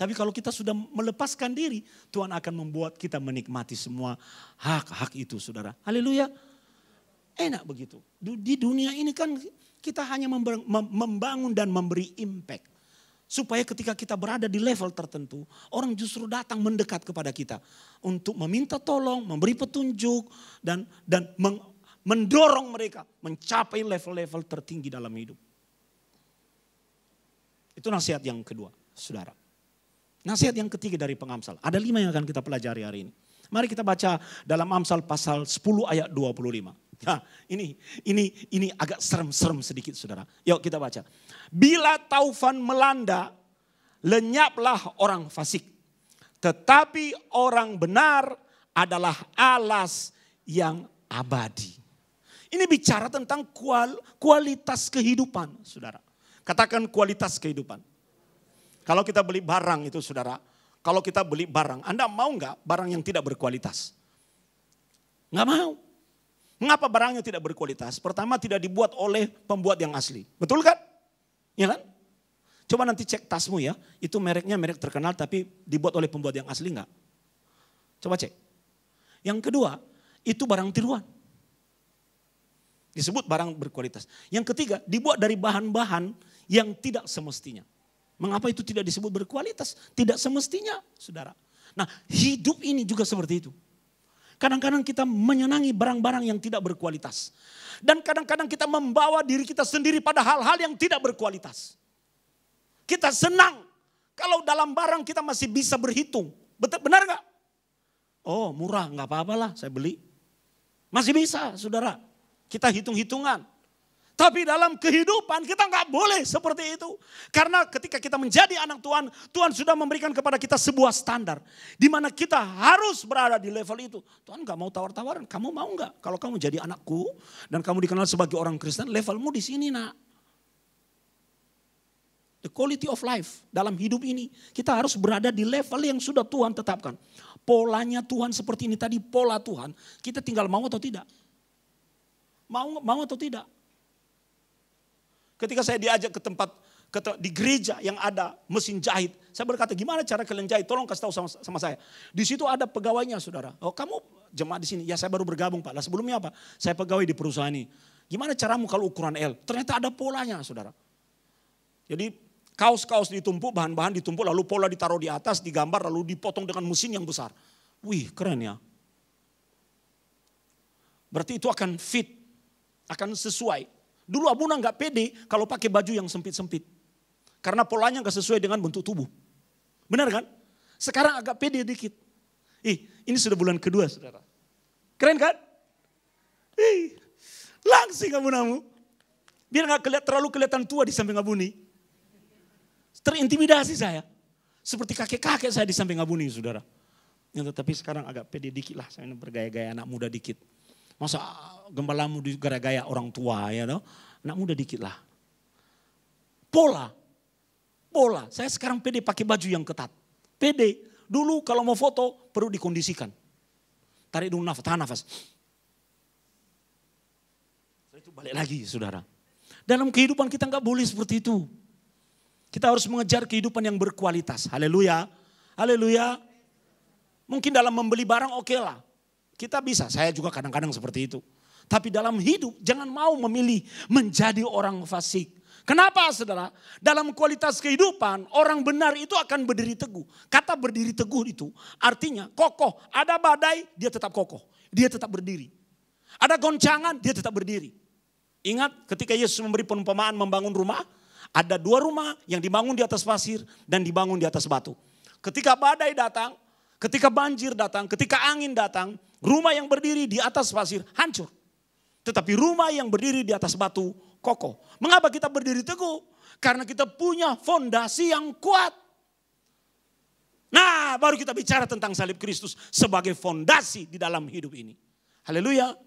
Tapi kalau kita sudah melepaskan diri, Tuhan akan membuat kita menikmati semua hak-hak itu, saudara. Haleluya. Enak begitu. Di dunia ini kan kita hanya membangun dan memberi impact. Supaya ketika kita berada di level tertentu, orang justru datang mendekat kepada kita. Untuk meminta tolong, memberi petunjuk, dan mendorong mereka mencapai level-level tertinggi dalam hidup. Itu nasihat yang kedua, saudara. Nasihat yang ketiga dari pengamsal. Ada 5 yang akan kita pelajari hari ini. Mari kita baca dalam Amsal pasal 10 ayat 25. Nah, ini agak serem-serem sedikit, saudara. Yuk kita baca. Bila taufan melanda, lenyaplah orang fasik. Tetapi orang benar adalah alas yang abadi. Ini bicara tentang kualitas kehidupan, saudara. Katakan kualitas kehidupan. Kalau kita beli barang itu, saudara. Kalau kita beli barang, Anda mau nggak barang yang tidak berkualitas? Nggak mau. Mengapa barangnya tidak berkualitas? Pertama, tidak dibuat oleh pembuat yang asli. Betul kan? Ya kan? Coba nanti cek tasmu ya. Itu mereknya merek terkenal tapi dibuat oleh pembuat yang asli enggak? Coba cek. Yang kedua, itu barang tiruan. Disebut barang berkualitas. Yang ketiga, dibuat dari bahan-bahan yang tidak semestinya. Mengapa itu tidak disebut berkualitas? Tidak semestinya, saudara. Nah, hidup ini juga seperti itu. Kadang-kadang kita menyenangi barang-barang yang tidak berkualitas. Dan kadang-kadang kita membawa diri kita sendiri pada hal-hal yang tidak berkualitas. Kita senang kalau dalam barang kita masih bisa berhitung Betul, benar gak? Oh murah, gak apa-apalah saya beli. Masih bisa saudara, kita hitung-hitungan. Tapi dalam kehidupan kita gak boleh seperti itu. Karena ketika kita menjadi anak Tuhan, Tuhan sudah memberikan kepada kita sebuah standar. Di mana kita harus berada di level itu. Tuhan gak mau tawar-tawaran, kamu mau gak? Kalau kamu jadi anakku dan kamu dikenal sebagai orang Kristen, levelmu di sini nak. The quality of life dalam hidup ini. Kita harus berada di level yang sudah Tuhan tetapkan. Polanya Tuhan seperti ini tadi, pola Tuhan. Kita tinggal mau atau tidak. Mau atau tidak. Ketika saya diajak ke tempat, di gereja yang ada mesin jahit. Saya berkata gimana cara kalian jahit, tolong kasih tahu sama saya. Di situ ada pegawainya saudara. Oh kamu jemaat di sini, ya saya baru bergabung Pak. Lah sebelumnya apa? Saya pegawai di perusahaan ini. Gimana caramu kalau ukuran L? Ternyata ada polanya saudara. Jadi kaos-kaos ditumpuk, bahan-bahan ditumpuk, lalu pola ditaruh di atas, digambar, lalu dipotong dengan mesin yang besar. Wih, keren ya. Berarti itu akan fit, akan sesuai. Dulu Abuna nggak pede kalau pakai baju yang sempit-sempit. Karena polanya nggak sesuai dengan bentuk tubuh. Benar kan? Sekarang agak pede dikit. Ini sudah bulan kedua, saudara. Keren kan? Langsing Abunamu. Biar nggak terlalu kelihatan tua di samping Abuni. Terintimidasi saya. Seperti kakek-kakek saya di samping Abuni, saudara. Ya, tetapi sekarang agak pede dikit lah. Saya bergaya-gaya anak muda dikit. Masa gembalamu gaya-gaya orang tua ya no? Anak muda dikit lah. Pola. Saya sekarang pede pakai baju yang ketat. Pede. Dulu kalau mau foto perlu dikondisikan. Tarik dulu nafas, tahan nafas. Setelah itu balik lagi saudara. Dalam kehidupan kita nggak boleh seperti itu. Kita harus mengejar kehidupan yang berkualitas. Haleluya. Haleluya. Mungkin dalam membeli barang oke lah. Kita bisa, saya juga kadang-kadang seperti itu. Tapi dalam hidup jangan mau memilih menjadi orang fasik. Kenapa saudara? Dalam kualitas kehidupan orang benar itu akan berdiri teguh. Kata berdiri teguh itu artinya kokoh. Ada badai dia tetap kokoh. Dia tetap berdiri. Ada goncangan dia tetap berdiri. Ingat ketika Yesus memberi perumpamaan membangun rumah. Ada 2 rumah yang dibangun di atas pasir dan dibangun di atas batu. Ketika badai datang, ketika banjir datang, ketika angin datang, rumah yang berdiri di atas pasir hancur. Tetapi rumah yang berdiri di atas batu kokoh. Mengapa kita berdiri teguh? Karena kita punya fondasi yang kuat. Nah, baru kita bicara tentang salib Kristus sebagai fondasi di dalam hidup ini. Haleluya.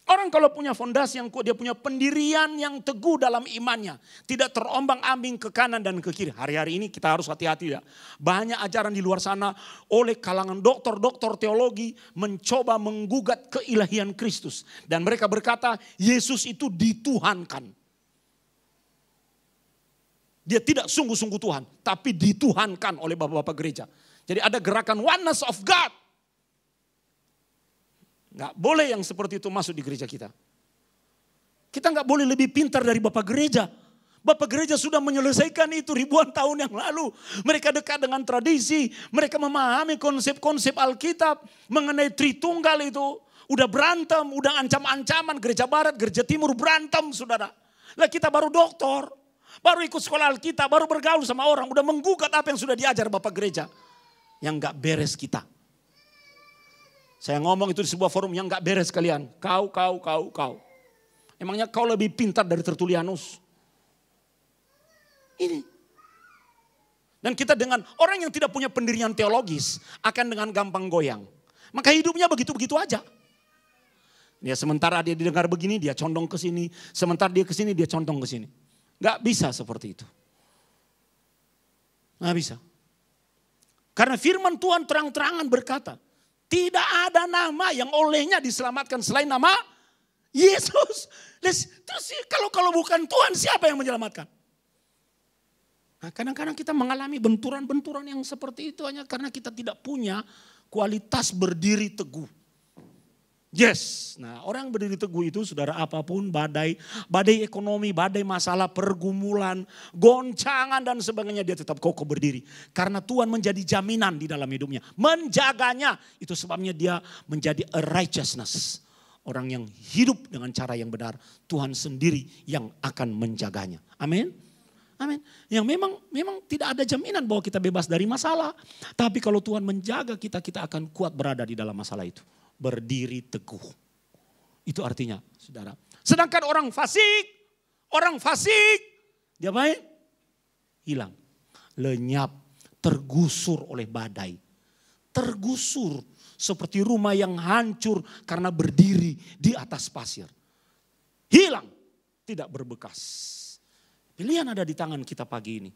Orang kalau punya fondasi yang kuat, dia punya pendirian yang teguh dalam imannya. Tidak terombang-ambing ke kanan dan ke kiri. Hari-hari ini kita harus hati-hati ya. Banyak ajaran di luar sana oleh kalangan doktor-doktor teologi mencoba menggugat keilahian Kristus. Dan mereka berkata Yesus itu dituhankan. Dia tidak sungguh-sungguh Tuhan, tapi dituhankan oleh bapak-bapak gereja. Jadi ada gerakan oneness of God. Nggak boleh yang seperti itu masuk di gereja kita. Kita nggak boleh lebih pintar dari Bapak gereja. Bapak gereja sudah menyelesaikan itu ribuan tahun yang lalu. Mereka dekat dengan tradisi. Mereka memahami konsep-konsep Alkitab mengenai Tritunggal itu. Udah berantem, udah ancam-ancaman. Gereja Barat, gereja Timur berantem saudara. Lah kita baru doktor. Baru ikut sekolah Alkitab, baru bergaul sama orang. Udah menggugat apa yang sudah diajar Bapak gereja. Yang nggak beres kita. Saya ngomong itu di sebuah forum yang gak beres kalian. Kau. Emangnya kau lebih pintar dari Tertulianus? Ini. Dan kita dengan orang yang tidak punya pendirian teologis akan dengan gampang goyang. Maka hidupnya begitu-begitu aja. Ya sementara dia didengar begini dia condong ke sini. Sementara dia ke sini dia condong ke sini. Gak bisa seperti itu. Gak bisa. Karena firman Tuhan terang-terangan berkata. Tidak ada nama yang olehnya diselamatkan selain nama Yesus. Terus kalau bukan Tuhan siapa yang menyelamatkan? Nah, kadang-kadang kita mengalami benturan-benturan yang seperti itu hanya karena kita tidak punya kualitas berdiri teguh. Yes, nah orang berdiri teguh itu saudara apapun badai ekonomi, badai masalah, pergumulan, goncangan dan sebagainya dia tetap kokoh berdiri. Karena Tuhan menjadi jaminan di dalam hidupnya, menjaganya. Itu sebabnya dia menjadi a righteousness. Orang yang hidup dengan cara yang benar, Tuhan sendiri yang akan menjaganya. Amin. Amin. Yang memang tidak ada jaminan bahwa kita bebas dari masalah. Tapi kalau Tuhan menjaga kita, kita akan kuat berada di dalam masalah itu. Berdiri teguh. Itu artinya, saudara. Sedangkan orang fasik, dia baik, hilang, lenyap, tergusur oleh badai. Tergusur seperti rumah yang hancur karena berdiri di atas pasir. Hilang, tidak berbekas. Pilihan ada di tangan kita pagi ini.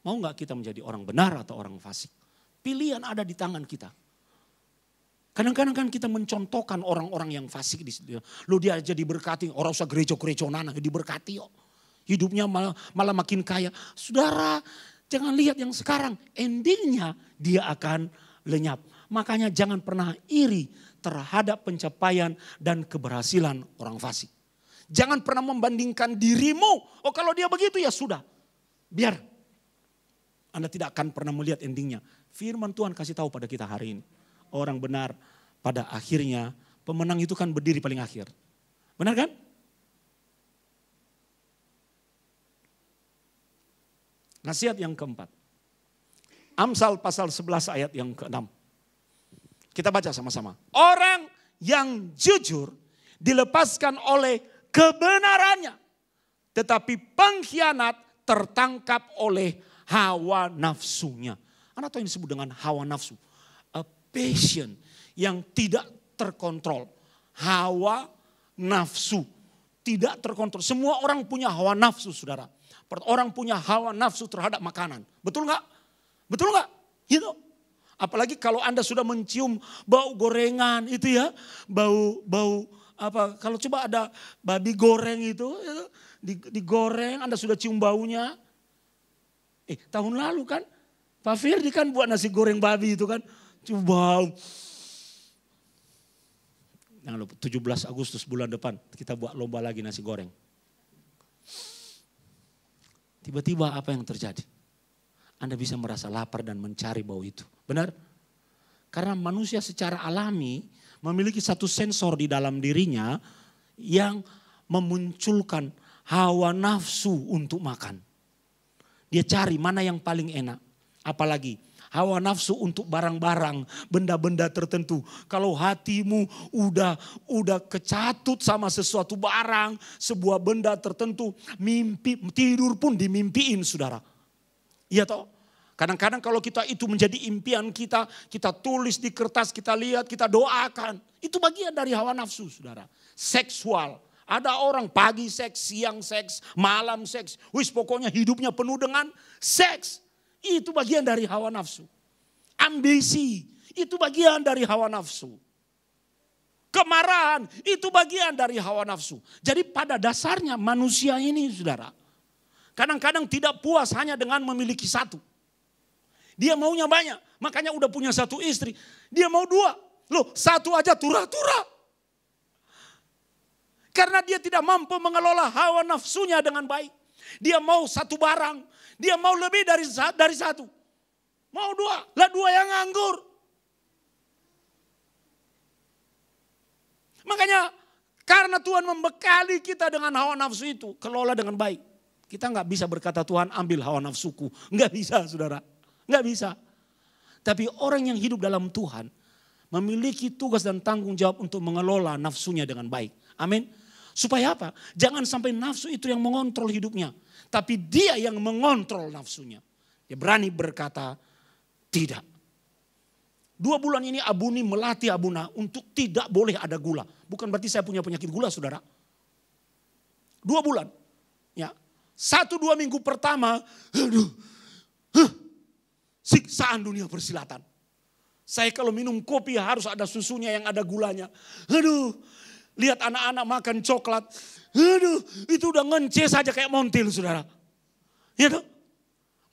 Mau gak kita menjadi orang benar atau orang fasik? Pilihan ada di tangan kita. Kadang-kadang kan kita mencontohkan orang-orang yang fasik di situ. Lo dia aja diberkati, orang usah gerejo-gerejonana, diberkati yuk. Hidupnya malah makin kaya. Saudara, jangan lihat yang sekarang. Endingnya dia akan lenyap. Makanya jangan pernah iri terhadap pencapaian dan keberhasilan orang fasik. Jangan pernah membandingkan dirimu. Oh kalau dia begitu ya sudah. Biar. Anda tidak akan pernah melihat endingnya. Firman Tuhan kasih tahu pada kita hari ini. Orang benar pada akhirnya pemenang itu kan berdiri paling akhir. Benar kan? Nasihat yang keempat. Amsal pasal 11 ayat yang ke-6. Kita baca sama-sama. Orang yang jujur dilepaskan oleh kebenarannya. Tetapi pengkhianat tertangkap oleh hawa nafsunya. Anda tahu yang disebut dengan hawa nafsu. A passion yang tidak terkontrol. Hawa nafsu. Tidak terkontrol. Semua orang punya hawa nafsu saudara. Orang punya hawa nafsu terhadap makanan. Betul gak? Betul gak? Gitu. Apalagi kalau Anda sudah mencium bau gorengan itu ya. Bau apa kalau coba ada babi goreng itu digoreng Anda sudah cium baunya. Tahun lalu kan Pak Firdi kan buat nasi goreng babi itu kan cium bau. Jangan lupa 17 Agustus bulan depan kita buat lomba lagi nasi goreng. Tiba-tiba apa yang terjadi? Anda bisa merasa lapar dan mencari bau itu. Benar? Karena manusia secara alami memiliki satu sensor di dalam dirinya yang memunculkan hawa nafsu untuk makan. Dia cari mana yang paling enak. Apalagi hawa nafsu untuk barang-barang, benda-benda tertentu. Kalau hatimu udah kecatut sama sesuatu barang, sebuah benda tertentu, mimpi tidur pun dimimpiin saudara. Iya toh? Kadang-kadang kalau kita itu menjadi impian kita tulis di kertas, kita lihat, kita doakan. Itu bagian dari hawa nafsu saudara. Seksual. Ada orang pagi seks, siang seks, malam seks. Pokoknya hidupnya penuh dengan seks. Itu bagian dari hawa nafsu. Ambisi, itu bagian dari hawa nafsu. Kemarahan, itu bagian dari hawa nafsu. Jadi pada dasarnya manusia ini saudara. Kadang-kadang tidak puas hanya dengan memiliki satu. Dia maunya banyak, makanya udah punya satu istri. Dia mau dua, loh satu aja turah-turah. Karena dia tidak mampu mengelola hawa nafsunya dengan baik. Dia mau satu barang, dia mau lebih dari satu. Mau dua, lah dua yang nganggur. Makanya karena Tuhan membekali kita dengan hawa nafsu itu, kelola dengan baik. Kita nggak bisa berkata Tuhan ambil hawa nafsuku, nggak bisa saudara. Nggak bisa. Tapi orang yang hidup dalam Tuhan memiliki tugas dan tanggung jawab untuk mengelola nafsunya dengan baik. Amin. Supaya apa? Jangan sampai nafsu itu yang mengontrol hidupnya. Tapi dia yang mengontrol nafsunya. Dia berani berkata tidak. 2 bulan ini Abuni melatih Abuna untuk tidak boleh ada gula. Bukan berarti saya punya penyakit gula saudara. 2 bulan. Ya. 1-2 minggu pertama. Siksaan dunia persilatan. Saya kalau minum kopi harus ada susunya yang ada gulanya. Lihat anak-anak makan coklat. Itu udah ngence saja kayak montil saudara. Ya tuh.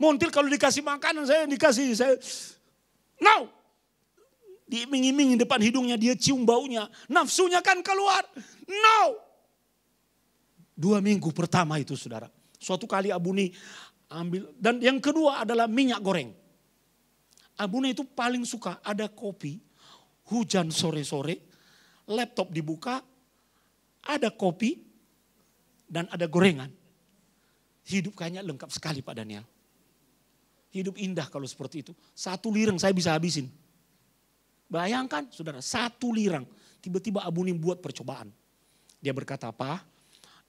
Montil kalau dikasih makanan saya dikasih. No. Diiming-imingin depan hidungnya dia cium baunya. Nafsunya kan keluar. No. 2 minggu pertama itu saudara. Suatu kali Abuni ambil. Dan yang kedua adalah minyak goreng. Abuna itu paling suka ada kopi, hujan sore-sore, laptop dibuka, ada kopi dan ada gorengan. Hidup kayaknya lengkap sekali Pak Daniel. Hidup indah kalau seperti itu. 1 lirang saya bisa habisin. Bayangkan saudara, 1 lirang. Tiba-tiba Abuni buat percobaan. Dia berkata, Pak,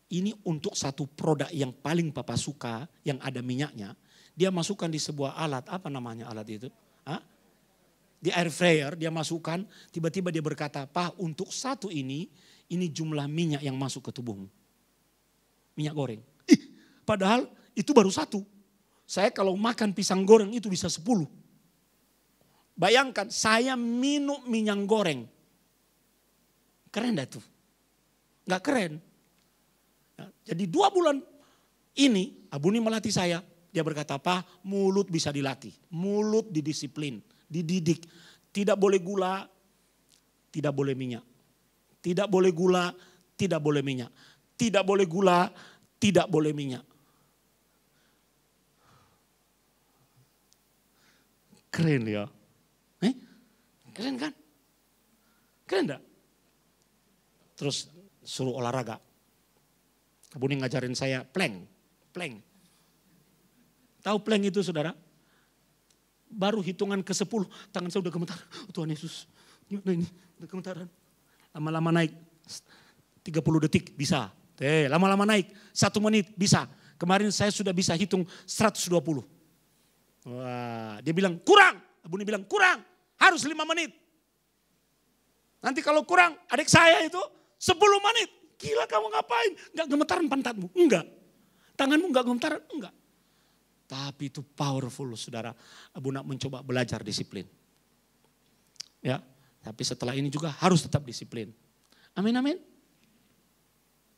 ini untuk satu produk yang paling Papa suka, yang ada minyaknya. Dia masukkan di sebuah alat, apa namanya alat itu? Hah? Di air fryer dia masukkan, tiba-tiba dia berkata, Pak, untuk satu ini jumlah minyak yang masuk ke tubuhmu. Minyak goreng. Padahal itu baru 1. Saya kalau makan pisang goreng itu bisa 10. Bayangkan saya minum minyak goreng. Keren dah tuh. Gak keren. Nah, jadi 2 bulan ini Abuni melatih saya. Dia berkata, Pak, mulut bisa dilatih. Mulut didisiplin, dididik. Tidak boleh gula, tidak boleh minyak. Tidak boleh gula, tidak boleh minyak. Tidak boleh gula, tidak boleh minyak. Keren ya. Keren kan? Keren enggak? Terus suruh olahraga. Abuni ngajarin saya plank. Tahu plank itu saudara? Baru hitungan ke-10, tangan saya udah gemetar. Tuhan Yesus, gimana ini? Udah gemetaran. Lama-lama naik, 30 detik bisa. Lama-lama naik, 1 menit bisa. Kemarin saya sudah bisa hitung 120. Wah, dia bilang kurang. Abuni bilang kurang, harus 5 menit. Nanti kalau kurang, adik saya itu 10 menit. Gila kamu ngapain? Enggak gemetaran pantatmu? Enggak. Tanganmu enggak gemetaran? Enggak. Tapi itu powerful saudara. Abuna mencoba belajar disiplin. Ya, tapi setelah ini juga harus tetap disiplin. Amin, amin.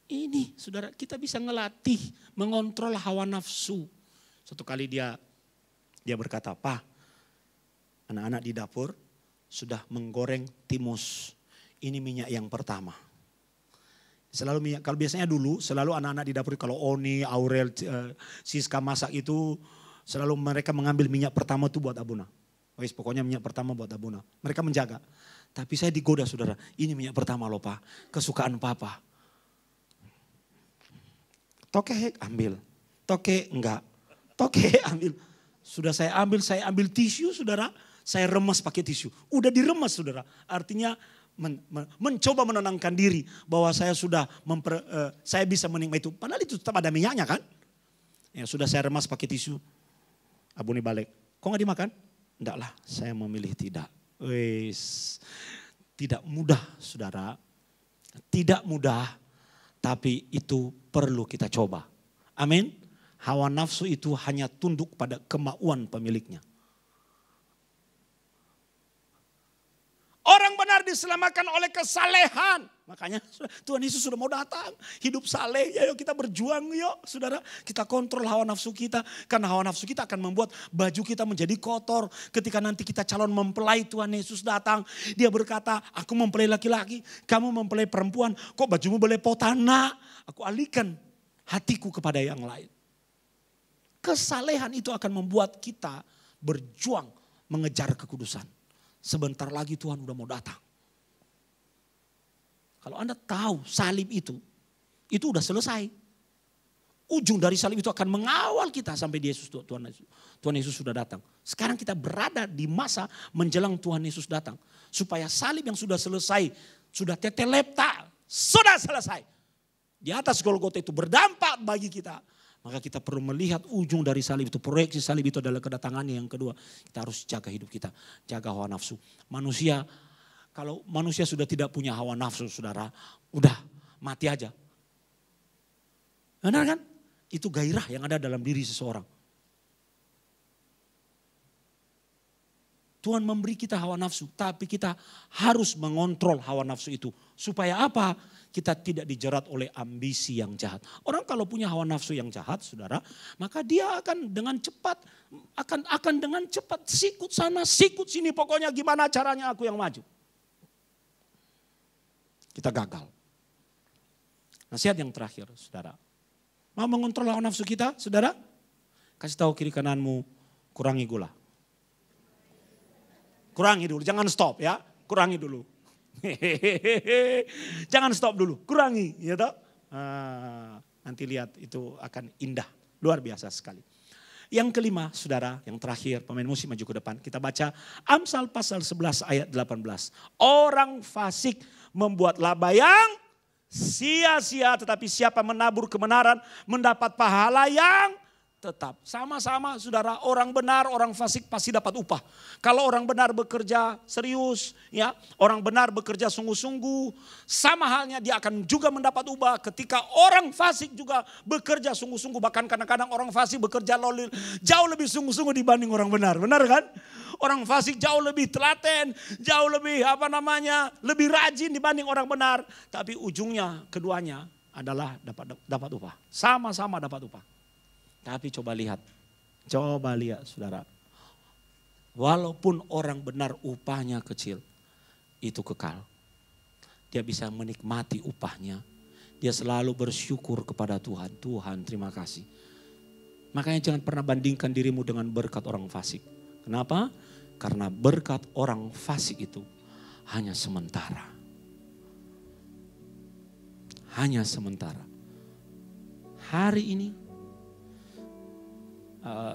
Ini saudara, kita bisa ngelatih, mengontrol hawa nafsu. Suatu kali dia berkata, Pak, anak-anak di dapur sudah menggoreng timus. Ini minyak yang pertama. Selalu minyak, kalau biasanya dulu selalu anak-anak di dapur kalau Oni, Aurel, Siska masak itu selalu mereka mengambil minyak pertama itu buat Abuna. Wes pokoknya minyak pertama buat Abuna. Mereka menjaga. Tapi saya digoda saudara, ini minyak pertama loh Pak, kesukaan Papa. Toke ambil, toke enggak, toke ambil. Sudah saya ambil tisu saudara, saya remas pakai tisu. Udah diremas saudara, artinya mencoba menenangkan diri bahwa saya sudah saya bisa menikmati itu. Padahal itu tetap ada minyaknya kan. Ya sudah saya remas pakai tisu. Abuni balik, kok gak dimakan? Enggak lah, saya memilih tidak. Wes, tidak mudah saudara, tidak mudah. Tapi itu perlu kita coba. Amin. Hawa nafsu itu hanya tunduk pada kemauan pemiliknya. Orang benar diselamatkan oleh kesalehan. Makanya Tuhan Yesus sudah mau datang. Hidup saleh, ya yuk kita berjuang yuk saudara. Kita kontrol hawa nafsu kita. Karena hawa nafsu kita akan membuat baju kita menjadi kotor. Ketika nanti kita calon mempelai Tuhan Yesus datang. Dia berkata, aku mempelai laki-laki, kamu mempelai perempuan. Kok bajumu belepotan? Nak, aku alihkan hatiku kepada yang lain. Kesalehan itu akan membuat kita berjuang mengejar kekudusan. Sebentar lagi Tuhan udah mau datang. Kalau Anda tahu salib itu udah selesai. Ujung dari salib itu akan mengawal kita sampai Yesus, Tuhan Yesus sudah datang. Sekarang kita berada di masa menjelang Tuhan Yesus datang. Supaya salib yang sudah selesai, sudah tetelepta, sudah selesai. Di atas Golgota itu berdampak bagi kita. Maka kita perlu melihat ujung dari salib itu. Proyeksi salib itu adalah kedatangannya yang kedua. Kita harus jaga hidup kita. Jaga hawa nafsu. Manusia, kalau manusia sudah tidak punya hawa nafsu saudara. Udah mati aja. Benar kan? Itu gairah yang ada dalam diri seseorang. Tuhan memberi kita hawa nafsu. Tapi kita harus mengontrol hawa nafsu itu. Supaya apa? Kita tidak dijerat oleh ambisi yang jahat. Orang kalau punya hawa nafsu yang jahat, saudara, maka dia akan dengan cepat sikut sana, sikut sini, pokoknya gimana caranya aku yang maju. Kita gagal. Nasihat yang terakhir, saudara. Mau mengontrol hawa nafsu kita, saudara? Kasih tahu kiri kananmu, kurangi gula. Kurangi dulu, jangan stop ya, kurangi dulu. Jangan stop dulu, kurangi, ya toh. Nanti lihat itu akan indah. Luar biasa sekali. Yang kelima, saudara, yang terakhir, pemain musik maju ke depan. Kita baca Amsal pasal 11 ayat 18. Orang fasik membuat laba yang sia-sia, tetapi siapa menabur kebenaran mendapat pahala yang tetap. Sama-sama saudara, orang benar, orang fasik pasti dapat upah. Kalau orang benar bekerja serius, ya, orang benar bekerja sungguh-sungguh, sama halnya dia akan juga mendapat upah. Ketika orang fasik juga bekerja sungguh-sungguh, bahkan kadang-kadang orang fasik bekerja jauh lebih sungguh-sungguh dibanding orang benar. Benar kan? Orang fasik jauh lebih telaten, jauh lebih lebih rajin dibanding orang benar. Tapi ujungnya keduanya adalah dapat upah. Sama-sama dapat upah. Tapi coba lihat saudara. Walaupun orang benar upahnya kecil, itu kekal. Dia bisa menikmati upahnya. Dia selalu bersyukur kepada Tuhan. Tuhan, terima kasih. Makanya jangan pernah bandingkan dirimu dengan berkat orang fasik. Kenapa? Karena berkat orang fasik itu hanya sementara. Hanya sementara. Hari ini,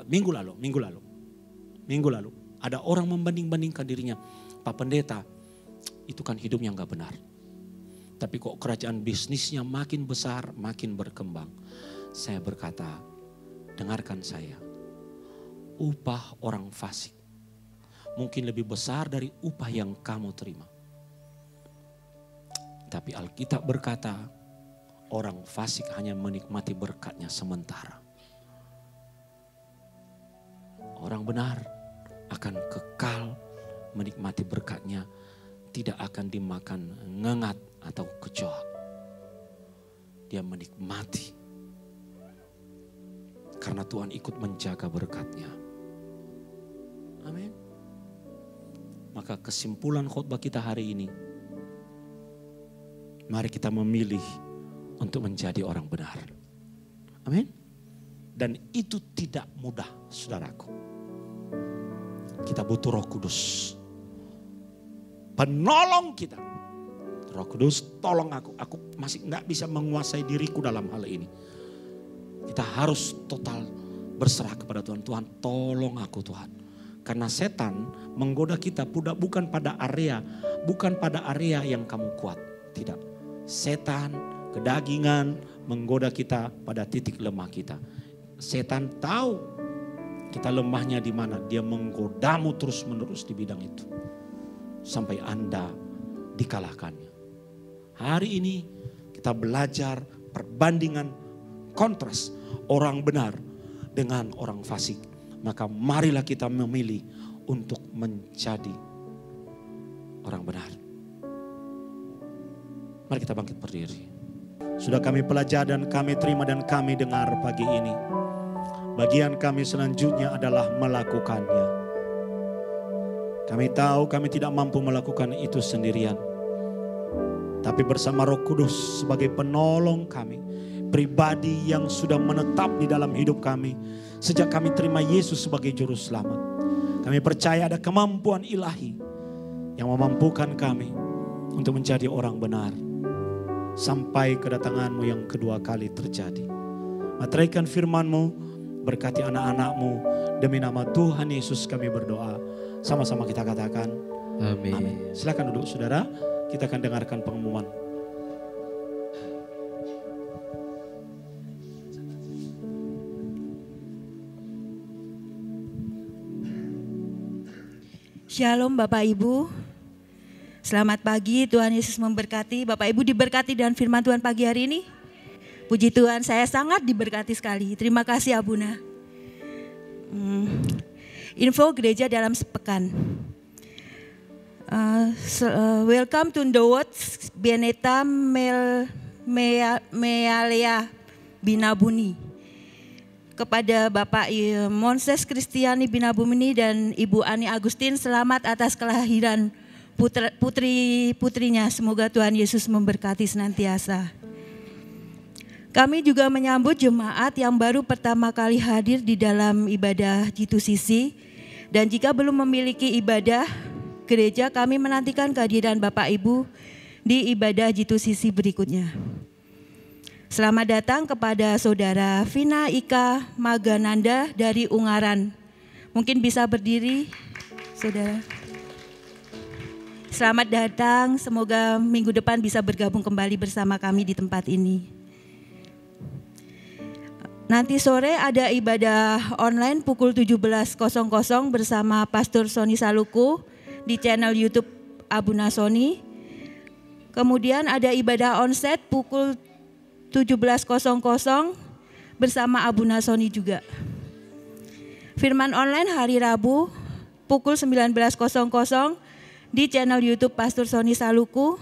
minggu lalu ada orang membanding-bandingkan dirinya. Pak Pendeta, itu kan hidupnya gak benar. Tapi kok kerajaan bisnisnya makin besar, makin berkembang. Saya berkata, dengarkan saya. Upah orang fasik mungkin lebih besar dari upah yang kamu terima. Tapi Alkitab berkata, orang fasik hanya menikmati berkatnya sementara. Orang benar akan kekal menikmati berkatnya, tidak akan dimakan ngengat atau kecoak. Dia menikmati karena Tuhan ikut menjaga berkatnya. Amin. Maka kesimpulan khotbah kita hari ini, mari kita memilih untuk menjadi orang benar. Amin. Dan itu tidak mudah, saudaraku. Kita butuh Roh Kudus, penolong kita. Roh Kudus, tolong aku masih gak bisa menguasai diriku dalam hal ini. Kita harus total berserah kepada Tuhan. Tuhan, tolong aku Tuhan. Karena setan menggoda kita bukan pada area yang kamu kuat. Tidak. Setan, kedagingan menggoda kita pada titik lemah kita. Setan tahu kita lemahnya di mana, dia menggodamu terus-menerus di bidang itu. Sampai Anda dikalahkannya. Hari ini kita belajar perbandingan kontras orang benar dengan orang fasik. Maka marilah kita memilih untuk menjadi orang benar. Mari kita bangkit berdiri. Sudah kami pelajari dan kami terima dan kami dengar pagi ini. Bagian kami selanjutnya adalah melakukannya. Kami tahu kami tidak mampu melakukan itu sendirian. Tapi bersama Roh Kudus sebagai penolong kami. Pribadi yang sudah menetap di dalam hidup kami. Sejak kami terima Yesus sebagai Juru Selamat. Kami percaya ada kemampuan ilahi yang memampukan kami untuk menjadi orang benar. Sampai kedatangan-Mu yang kedua kali terjadi. Materaikan firman-Mu. Berkati anak-anak-Mu. Demi nama Tuhan Yesus kami berdoa. Sama-sama kita katakan. Amin. Amin. Silakan duduk saudara. Kita akan dengarkan pengumuman. Shalom Bapak Ibu. Selamat pagi, Tuhan Yesus memberkati. Bapak Ibu diberkati dengan firman Tuhan pagi hari ini. Puji Tuhan, saya sangat diberkati sekali. Terima kasih Abuna. Info gereja dalam sepekan. Welcome to Ndowot Bianeta Mealea Binabuni. Kepada Bapak Monses Kristiani Binabuni dan Ibu Ani Agustin, selamat atas kelahiran putri-putrinya. Semoga Tuhan Yesus memberkati senantiasa. Kami juga menyambut jemaat yang baru pertama kali hadir di dalam ibadah G2CC. Dan jika belum memiliki ibadah gereja, kami menantikan kehadiran Bapak Ibu di ibadah G2CC berikutnya. Selamat datang kepada Saudara Vina Ika Magananda dari Ungaran. Mungkin bisa berdiri, Saudara. Selamat datang, semoga minggu depan bisa bergabung kembali bersama kami di tempat ini. Nanti sore ada ibadah online pukul 17.00 bersama Pastor Sony Saluku di channel YouTube Abuna Sony. Kemudian ada ibadah onsite pukul 17.00 bersama Abuna Sony juga. Firman online hari Rabu pukul 19.00 di channel YouTube Pastor Sony Saluku.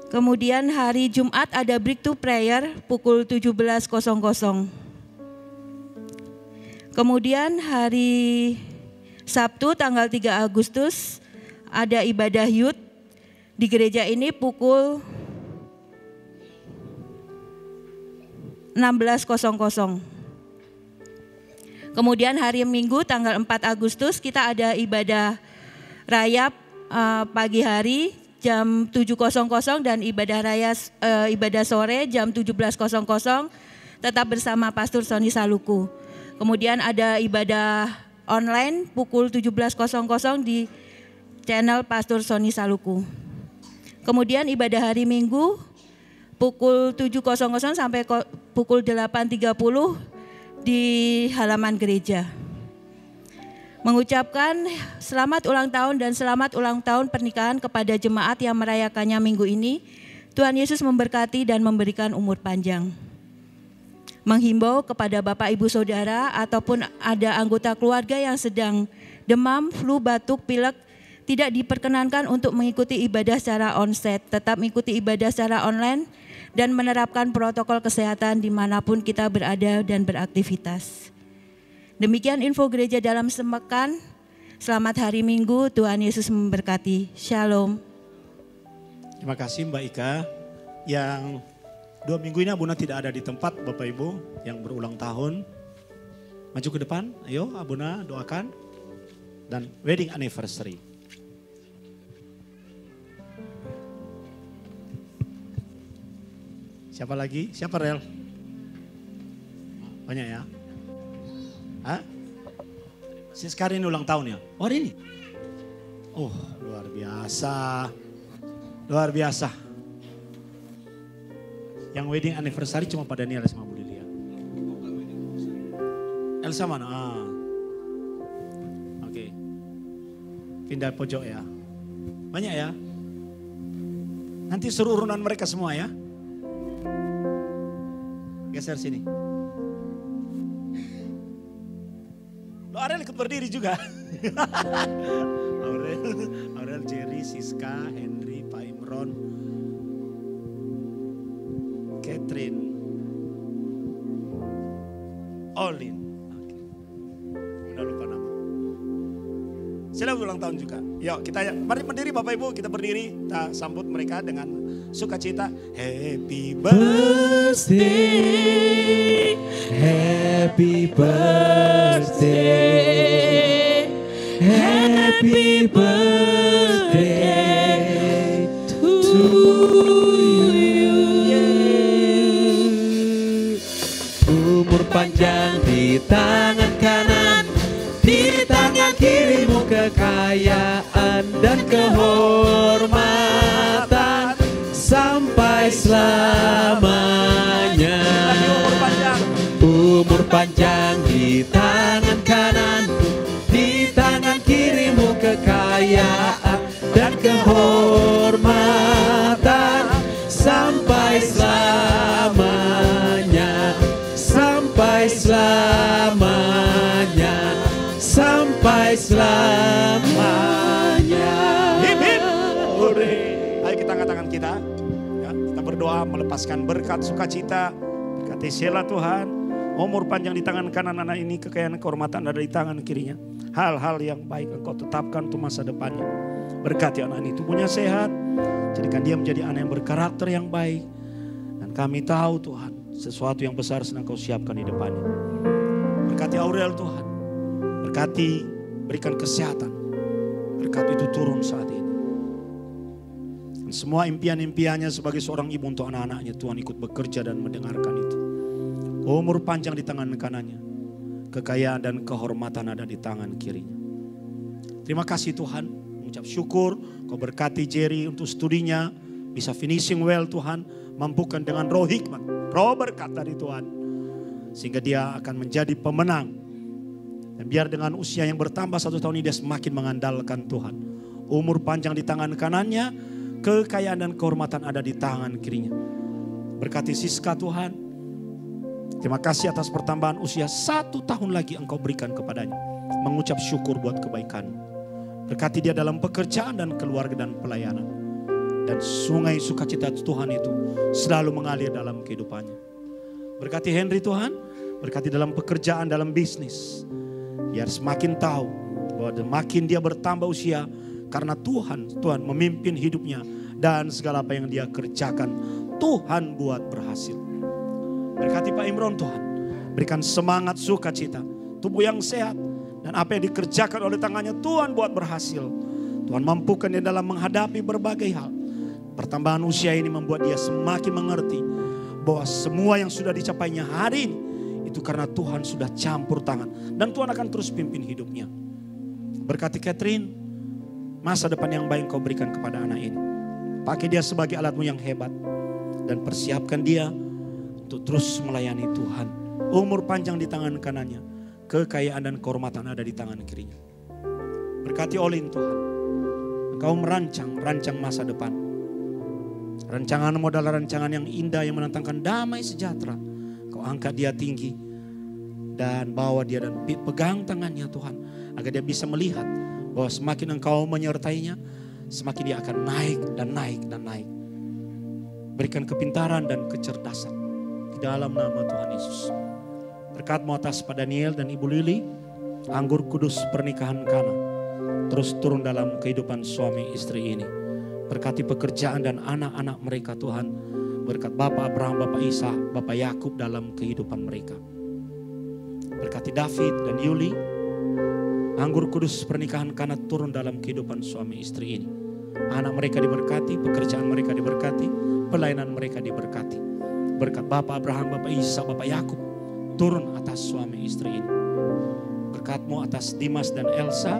Kemudian hari Jumat ada Breakthrough Prayer pukul 17.00. Kemudian hari Sabtu tanggal 3 Agustus ada ibadah youth di gereja ini pukul 16.00. Kemudian hari Minggu tanggal 4 Agustus kita ada ibadah rayap pagi hari jam 7.00 dan ibadah sore jam 17.00 tetap bersama Pastor Sony Saluku. Kemudian ada ibadah online pukul 17.00 di channel Pastor Sony Saluku. Kemudian ibadah hari Minggu pukul 7.00 sampai pukul 8.30 di halaman gereja. Mengucapkan selamat ulang tahun dan selamat ulang tahun pernikahan kepada jemaat yang merayakannya minggu ini. Tuhan Yesus memberkati dan memberikan umur panjang. Menghimbau kepada Bapak Ibu Saudara ataupun ada anggota keluarga yang sedang demam, flu, batuk, pilek, tidak diperkenankan untuk mengikuti ibadah secara onsite, tetap mengikuti ibadah secara online dan menerapkan protokol kesehatan dimanapun kita berada dan beraktivitas. Demikian info gereja dalam sepekan. Selamat hari Minggu, Tuhan Yesus memberkati. Shalom. Terima kasih Mbak Ika. Yang 2 minggu ini Abuna tidak ada di tempat, Bapak Ibu yang berulang tahun. Maju ke depan, ayo Abuna doakan. Dan wedding anniversary. Siapa lagi? Siapa Rel? Banyak ya? Hah? Si sekarang ini ulang tahun ya? Oh hari ini? Oh luar biasa. Luar biasa. Yang wedding anniversary cuma pada Daniel sama Bu Lilia. Elsa mana? Oke. Pindah pojok ya. Banyak ya? Nanti suruh urunan mereka semua ya. Geser sini. Lo Aurel ikut berdiri juga. Aurel, Jerry, Siska, Henry, Pak Imron, Catherine, Olin. Oke. Udah lupa nama. Selamat ulang tahun juga. Yuk kita mari berdiri Bapak Ibu, kita berdiri, kita sambut mereka dengan sukacita. Happy birthday, happy birthday, happy birthday to you. Umur panjang di tangan kanan, di tangan kirimu kekayaan dan kehormatan sampai selamanya. Umur panjang di tangan kanan, di tangan kirimu kekayaan dan kehormatan sampai selamanya, sampai selamanya, sampai selamanya. Hip hip. Ayo kita angkat tangan kita. Ya, kita berdoa melepaskan berkat sukacita, berkat Sheila Tuhan. Umur panjang di tangan kanan anak ini, kekayaan kehormatan ada di tangan kirinya. Hal-hal yang baik Engkau tetapkan untuk masa depannya. Berkati anak ini tubuhnya sehat, jadikan dia menjadi anak yang berkarakter yang baik. Dan kami tahu Tuhan, sesuatu yang besar sedang Kau siapkan di depannya. Berkati Aurel Tuhan, berkati, berikan kesehatan. Berkat itu turun saat ini. Dan semua impian-impiannya sebagai seorang ibu untuk anak-anaknya, Tuhan ikut bekerja dan mendengarkan itu. Umur panjang di tangan kanannya, kekayaan dan kehormatan ada di tangan kirinya. Terima kasih Tuhan, mengucap syukur Kau berkati Jerry untuk studinya, bisa finishing well Tuhan, mampukan dengan roh hikmat, roh berkat dari Tuhan, sehingga dia akan menjadi pemenang. Dan biar dengan usia yang bertambah 1 tahun ini dia semakin mengandalkan Tuhan. Umur panjang di tangan kanannya, kekayaan dan kehormatan ada di tangan kirinya. Berkati Siska Tuhan. Terima kasih atas pertambahan usia 1 tahun lagi Engkau berikan kepadanya. Mengucap syukur buat kebaikan. Berkati dia dalam pekerjaan dan keluarga dan pelayanan. Dan sungai sukacita Tuhan itu selalu mengalir dalam kehidupannya. Berkati Henry Tuhan. Berkati dalam pekerjaan, dalam bisnis. Biar semakin tahu bahwa semakin dia bertambah usia, karena Tuhan memimpin hidupnya dan segala apa yang dia kerjakan Tuhan buat berhasil. Berkati Pak Imron Tuhan, berikan semangat sukacita, tubuh yang sehat, dan apa yang dikerjakan oleh tangannya Tuhan buat berhasil. Tuhan mampukan dia dalam menghadapi berbagai hal. Pertambahan usia ini membuat dia semakin mengerti bahwa semua yang sudah dicapainya hari ini itu karena Tuhan sudah campur tangan, dan Tuhan akan terus pimpin hidupnya. Berkati Catherine, masa depan yang baik Kau berikan kepada anak ini. Pakai dia sebagai alat-Mu yang hebat. Dan persiapkan dia untuk terus melayani Tuhan. Umur panjang di tangan kanannya. Kekayaan dan kehormatan ada di tangan kirinya. Berkati Olin Tuhan. Engkau rancang masa depan. Rancangan-Mu adalah rancangan yang indah yang menantangkan damai sejahtera. Kau angkat dia tinggi. Dan bawa dia dan pegang tangannya Tuhan. Agar dia bisa melihat bahwa semakin Engkau menyertainya, semakin dia akan naik dan naik dan naik. Berikan kepintaran dan kecerdasan di dalam nama Tuhan Yesus. Berkat-Mu atas Pak Daniel dan Ibu Lili, anggur kudus pernikahan Kana terus turun dalam kehidupan suami istri ini. Berkati pekerjaan dan anak-anak mereka Tuhan. Berkat Bapak Abraham, Bapak Isa, Bapak Yakub dalam kehidupan mereka. Berkati David dan Yuli, anggur kudus pernikahan Kana turun dalam kehidupan suami istri ini. Anak mereka diberkati, pekerjaan mereka diberkati, pelayanan mereka diberkati. Berkat Bapak Abraham, Bapak Isa, Bapak Yakub turun atas suami istri ini. Berkat-Mu atas Dimas dan Elsa,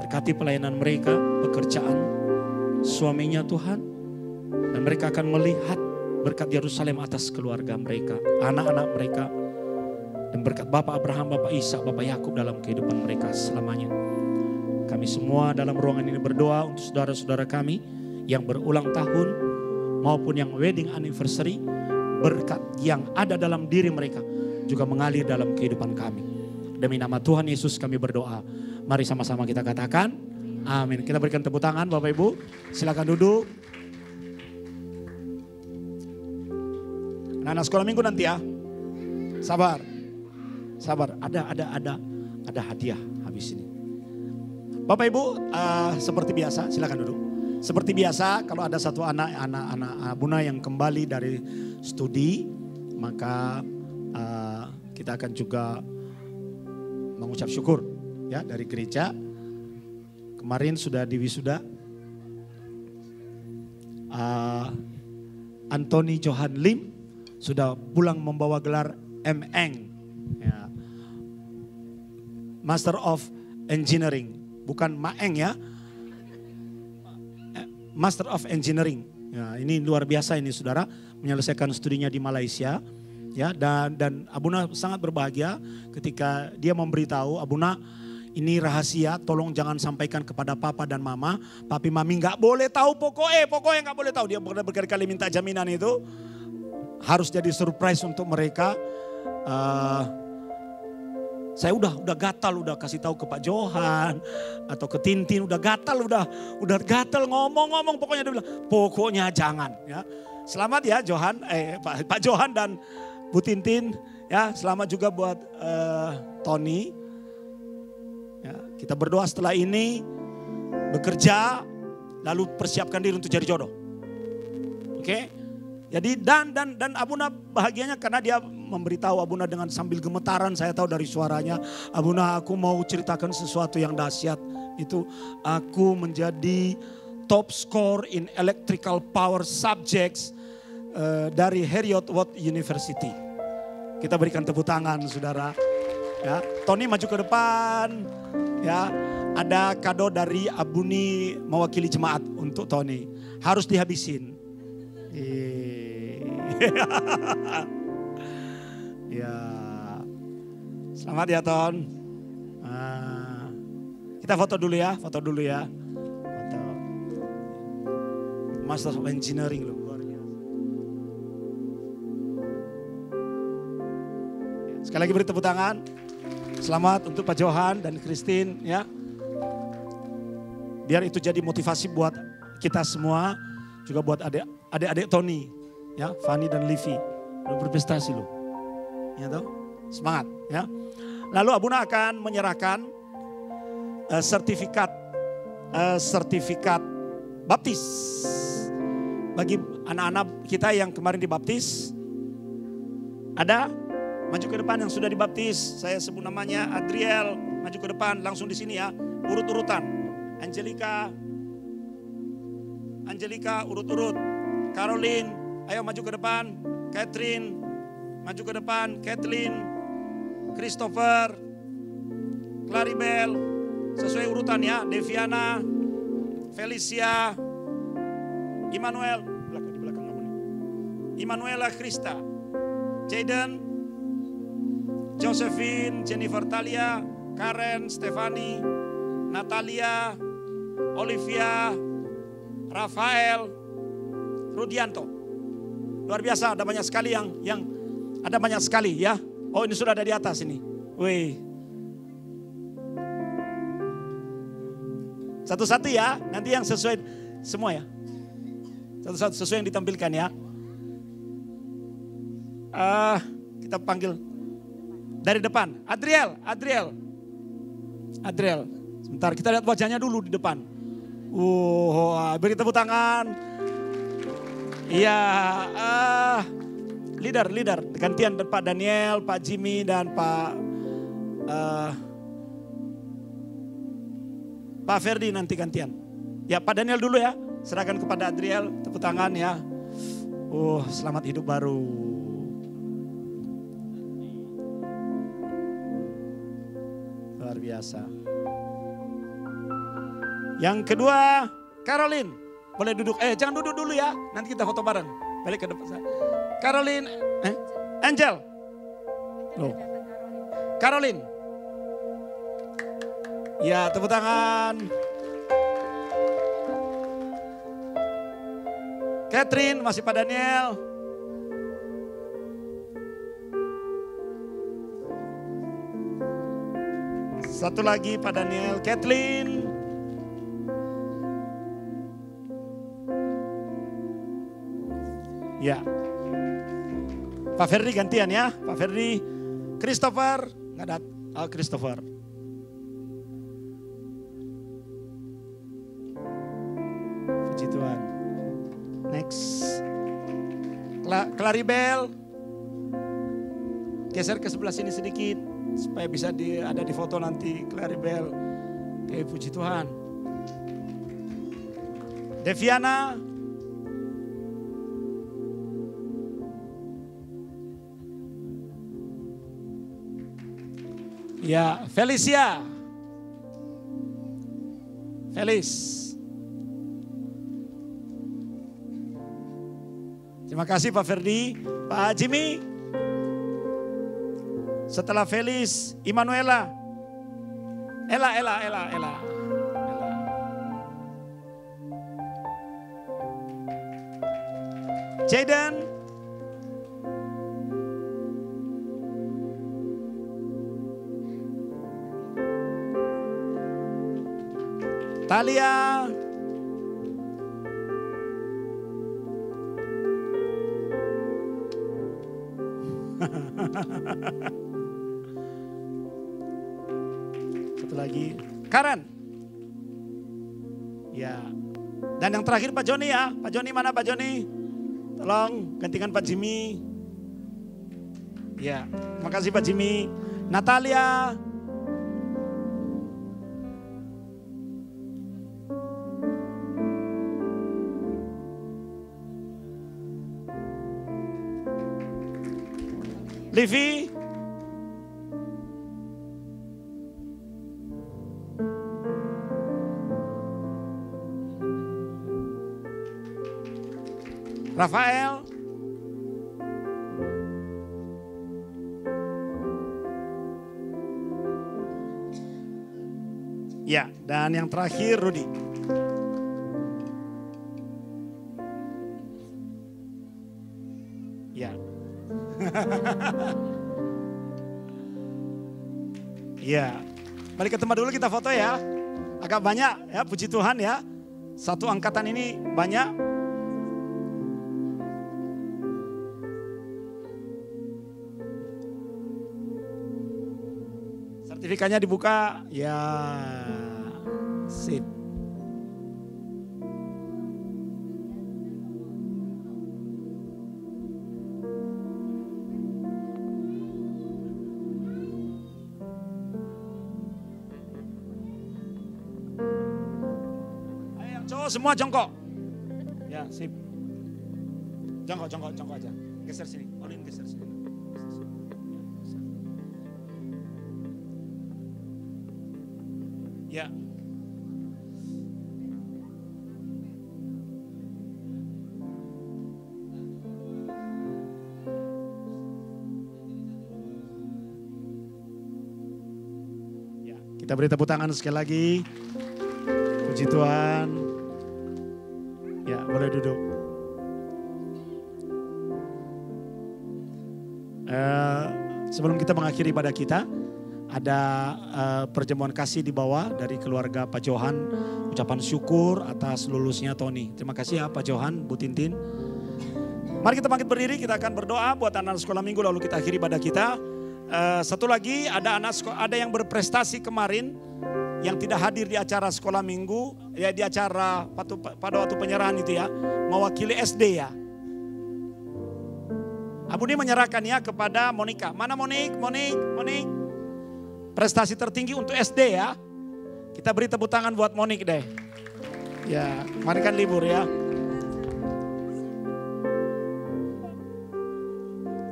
berkati pelayanan mereka, pekerjaan suaminya Tuhan. Dan mereka akan melihat berkat Yerusalem atas keluarga mereka, anak-anak mereka. Dan berkat Bapak Abraham, Bapak Isa, Bapak Yakub dalam kehidupan mereka selamanya. Kami semua dalam ruangan ini berdoa untuk saudara-saudara kami yang berulang tahun maupun yang wedding anniversary. Berkat yang ada dalam diri mereka juga mengalir dalam kehidupan kami. Demi nama Tuhan Yesus kami berdoa. Mari sama-sama kita katakan amin. Kita berikan tepuk tangan Bapak Ibu. Silakan duduk. Anak-anak sekolah minggu nanti ya. Sabar. Ada hadiah habis ini. Bapak Ibu, seperti biasa, silakan duduk. Seperti biasa, kalau ada satu anak Abuna yang kembali dari studi, maka kita akan juga mengucap syukur ya dari gereja. Kemarin sudah diwisuda Anthony Johan Lim sudah pulang membawa gelar MN, ya. Master of Engineering. Bukan Maeng ya, Master of Engineering. Ya, ini luar biasa ini saudara, menyelesaikan studinya di Malaysia. Ya, dan Abuna sangat berbahagia ketika dia memberitahu, Abuna ini rahasia, tolong jangan sampaikan kepada papa dan mama. Papi mami nggak boleh tahu pokoknya nggak boleh tahu. Dia berkali-kali minta jaminan itu, harus jadi surprise untuk mereka. Saya udah gatal, udah kasih tahu ke Pak Johan atau ke Tintin, udah gatal ngomong pokoknya dia bilang pokoknya jangan ya. Selamat ya Johan, Pak Johan dan Bu Tintin ya, selamat juga buat Tony. Ya, kita berdoa setelah ini bekerja lalu persiapkan diri untuk cari jodoh. Oke? Jadi dan Abuna bahagianya karena dia memberitahu Abuna dengan sambil gemetaran, saya tahu dari suaranya, Abuna aku mau ceritakan sesuatu yang dahsyat. Itu aku menjadi top score in electrical power subjects dari Heriot-Watt University. Kita berikan tepuk tangan, saudara. Ya, Tony maju ke depan. Ya, ada kado dari Abuni mewakili jemaat untuk Tony. Harus dihabisin. Ya, selamat ya Ton. Kita foto dulu ya, foto. Master of Engineering loh, luar biasa. Sekali lagi beri tepuk tangan. Selamat untuk Pak Johan dan Christine ya. Biar itu jadi motivasi buat kita semua, juga buat adik-adik Tony, ya, Fanny dan Livi. Udah berprestasi loh. Ya toh? Semangat ya. Lalu Abuna akan menyerahkan sertifikat baptis bagi anak-anak kita yang kemarin dibaptis. Ada maju ke depan yang sudah dibaptis. Saya sebut namanya Adriel, maju ke depan langsung di sini ya, urut-urutan. Angelica urut-urut. Caroline, ayo maju ke depan. Catherine, maju ke depan. Kathleen, Christopher, Claribel, sesuai urutan ya. Deviana, Felicia, Immanuel, di belakang kamu nih. Immanuela Krista, Jaden, Josephine, Jennifer Talia, Karen, Stefani, Natalia, Olivia, Rafael, Rudianto. Luar biasa, ada banyak sekali yang ada banyak sekali ya. Oh, ini sudah ada di atas ini. Wih. Satu-satu ya, nanti yang sesuai semua ya. Satu-satu sesuai yang ditampilkan ya. Kita panggil dari depan. Adriel. Sebentar, kita lihat wajahnya dulu di depan. Beri tepuk tangan. Iya, leader. Gantian Pak Daniel, Pak Jimmy dan Pak Ferdi nanti gantian. Ya, Pak Daniel dulu ya. Serahkan kepada Adriel, tepuk tangan ya. Selamat hidup baru. Luar biasa. Yang kedua, Caroline. Boleh duduk. Jangan duduk dulu ya. Nanti kita foto bareng. Balik ke depan. Caroline. Angel. Loh. Caroline. Ya, tepuk tangan. Catherine, masih Pak Daniel. Satu lagi Pak Daniel, Kathleen. Ya. Pak Ferdi gantian ya, Pak Ferdi. Christopher, nggak ada. Christopher. Puji Tuhan. Next. Claribel. Geser ke sebelah sini sedikit. Supaya bisa ada di foto nanti Claribel. Oke, puji Tuhan. Deviana. Ya, Felicia. Felis. Terima kasih Pak Ferdi, Pak Jimmy. Setelah Felis, Immanuela. Ella. Jaden. Talia. Satu lagi, Karen. Ya. Dan yang terakhir Pak Joni ya. Pak Joni mana Pak Joni? Tolong gantikan Pak Jimmy. Ya, terima kasih Pak Jimmy. Natalia. Livi. Rafael. Ya, dan yang terakhir Rudi. Ya. Ya. Balik ke tempat dulu, kita foto ya. Agak banyak ya, puji Tuhan ya. Satu angkatan ini banyak. Sertifikatnya dibuka, ya, sip. Ayo cowok semua jongkok. Ya, sip. Jongkok aja. Geser sini, Olin geser sini. Ya. Ya, kita beri tepuk tangan sekali lagi. Puji Tuhan. Ya, boleh duduk. Sebelum kita mengakhiri ibadah kita, ada perjamuan kasih di bawah dari keluarga Pak Johan. Ucapan syukur atas lulusnya Tony. Terima kasih ya Pak Johan, Bu Tintin. Mari kita bangkit berdiri, kita akan berdoa buat anak sekolah minggu lalu kita akhiri ibadah kita. Satu lagi, ada yang berprestasi kemarin yang tidak hadir di acara sekolah minggu, ya di acara pada waktu penyerahan itu ya, mewakili SD ya. Abu ini menyerahkan ya kepada Monica. Mana Monik? Prestasi tertinggi untuk SD ya. Kita beri tepuk tangan buat Monik deh. Ya, kemarin kan libur ya.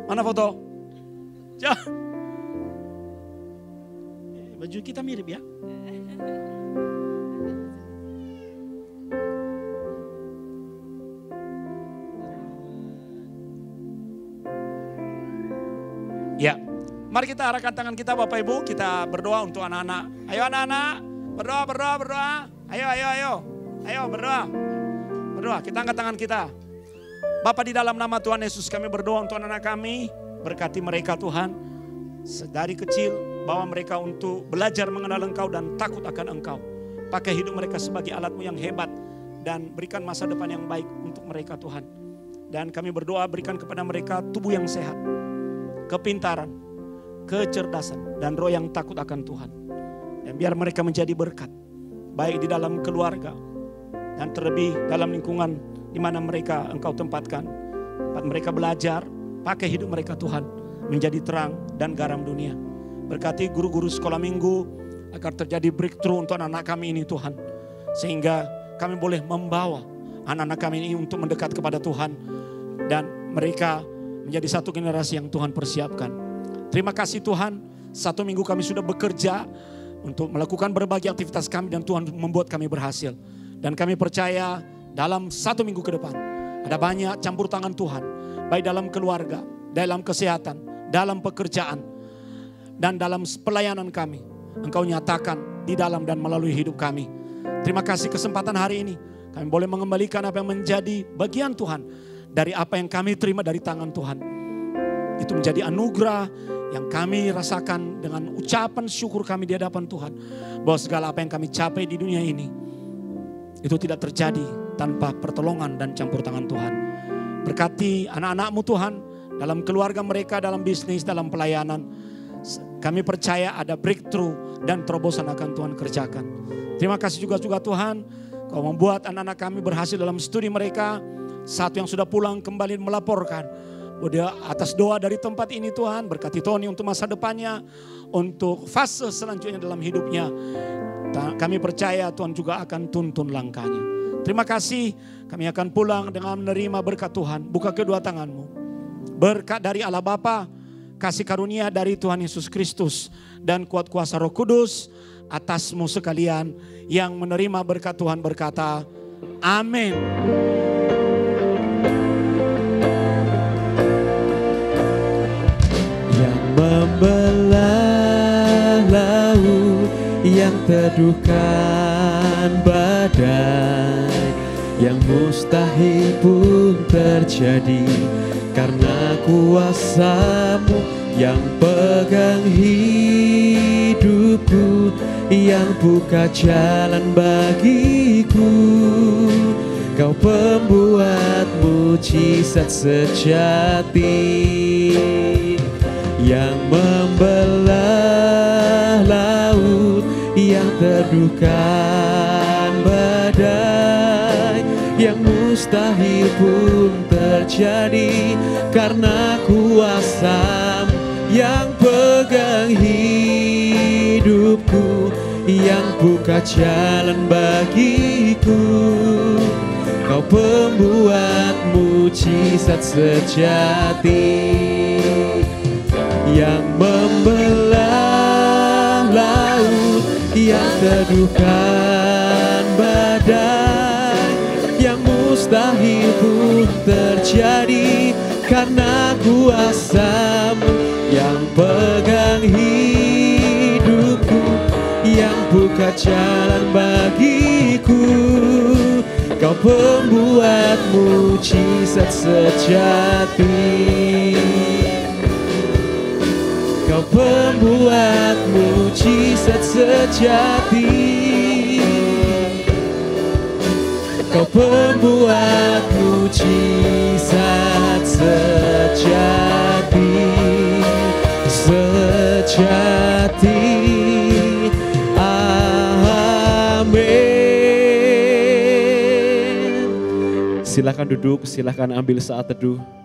Mana foto? Baju kita mirip ya. Ya. Mari kita arahkan tangan kita Bapak Ibu, kita berdoa untuk anak-anak. Ayo anak-anak, berdoa. Ayo berdoa. Kita angkat tangan kita. Bapa, di dalam nama Tuhan Yesus kami berdoa untuk anak-anak kami. Berkati mereka Tuhan. Dari kecil bawa mereka untuk belajar mengenal Engkau dan takut akan Engkau. Pakai hidup mereka sebagai alat-Mu yang hebat. Dan berikan masa depan yang baik untuk mereka Tuhan. Dan kami berdoa berikan kepada mereka tubuh yang sehat. Kepintaran, kecerdasan, dan roh yang takut akan Tuhan. Dan biar mereka menjadi berkat, baik di dalam keluarga, dan terlebih dalam lingkungan di mana mereka Engkau tempatkan. Tempat mereka belajar, pakai hidup mereka Tuhan, menjadi terang dan garam dunia. Berkati guru-guru sekolah minggu, agar terjadi breakthrough untuk anak-anak kami ini Tuhan. Sehingga kami boleh membawa anak-anak kami ini untuk mendekat kepada Tuhan. Dan mereka menjadi satu generasi yang Tuhan persiapkan. Terima kasih Tuhan, 1 minggu kami sudah bekerja untuk melakukan berbagai aktivitas kami dan Tuhan membuat kami berhasil. Dan kami percaya dalam 1 minggu ke depan ada banyak campur tangan Tuhan. Baik dalam keluarga, dalam kesehatan, dalam pekerjaan, dan dalam pelayanan kami. Engkau nyatakan di dalam dan melalui hidup kami. Terima kasih kesempatan hari ini. Kami boleh mengembalikan apa yang menjadi bagian Tuhan. Dari apa yang kami terima dari tangan Tuhan. Itu menjadi anugerah yang kami rasakan dengan ucapan syukur kami di hadapan Tuhan. Bahwa segala apa yang kami capai di dunia ini, itu tidak terjadi tanpa pertolongan dan campur tangan Tuhan. Berkati anak-anak-Mu Tuhan, dalam keluarga mereka, dalam bisnis, dalam pelayanan. Kami percaya ada breakthrough dan terobosan akan Tuhan kerjakan. Terima kasih juga Tuhan, Kau membuat anak-anak kami berhasil dalam studi mereka. Satu yang sudah pulang kembali melaporkan dia atas doa dari tempat ini Tuhan, berkati Tony untuk masa depannya, untuk fase selanjutnya dalam hidupnya. Kami percaya Tuhan juga akan tuntun langkahnya. Terima kasih, kami akan pulang dengan menerima berkat Tuhan. Buka kedua tanganmu. Berkat dari Allah Bapa, kasih karunia dari Tuhan Yesus Kristus dan kuat kuasa Roh Kudus atasmu sekalian. Yang menerima berkat Tuhan berkata, amin. Yang membelah laut, yang teduhkan badai, yang mustahil pun terjadi karena kuasa-Mu yang pegang hidupku, yang buka jalan bagiku. Kau pembuat mujizat sejati, yang membelah laut, yang teduhkan badai, yang mustahil pun terjadi karena kuasa-Mu yang pegang hidupku, yang buka jalan bagiku. Kau pembuat mujizat sejati, yang membelah laut, yang teduhkan badai, yang mustahil pun terjadi karena kuasa-Mu yang pegang hidupku, yang buka jalan bagiku. Kau pembuat mujizat sejati, Kau pembuat mujizat sejati, Kau pembuat mujizat sejati, sejati. Amin. Silakan duduk, silakan ambil saat teduh.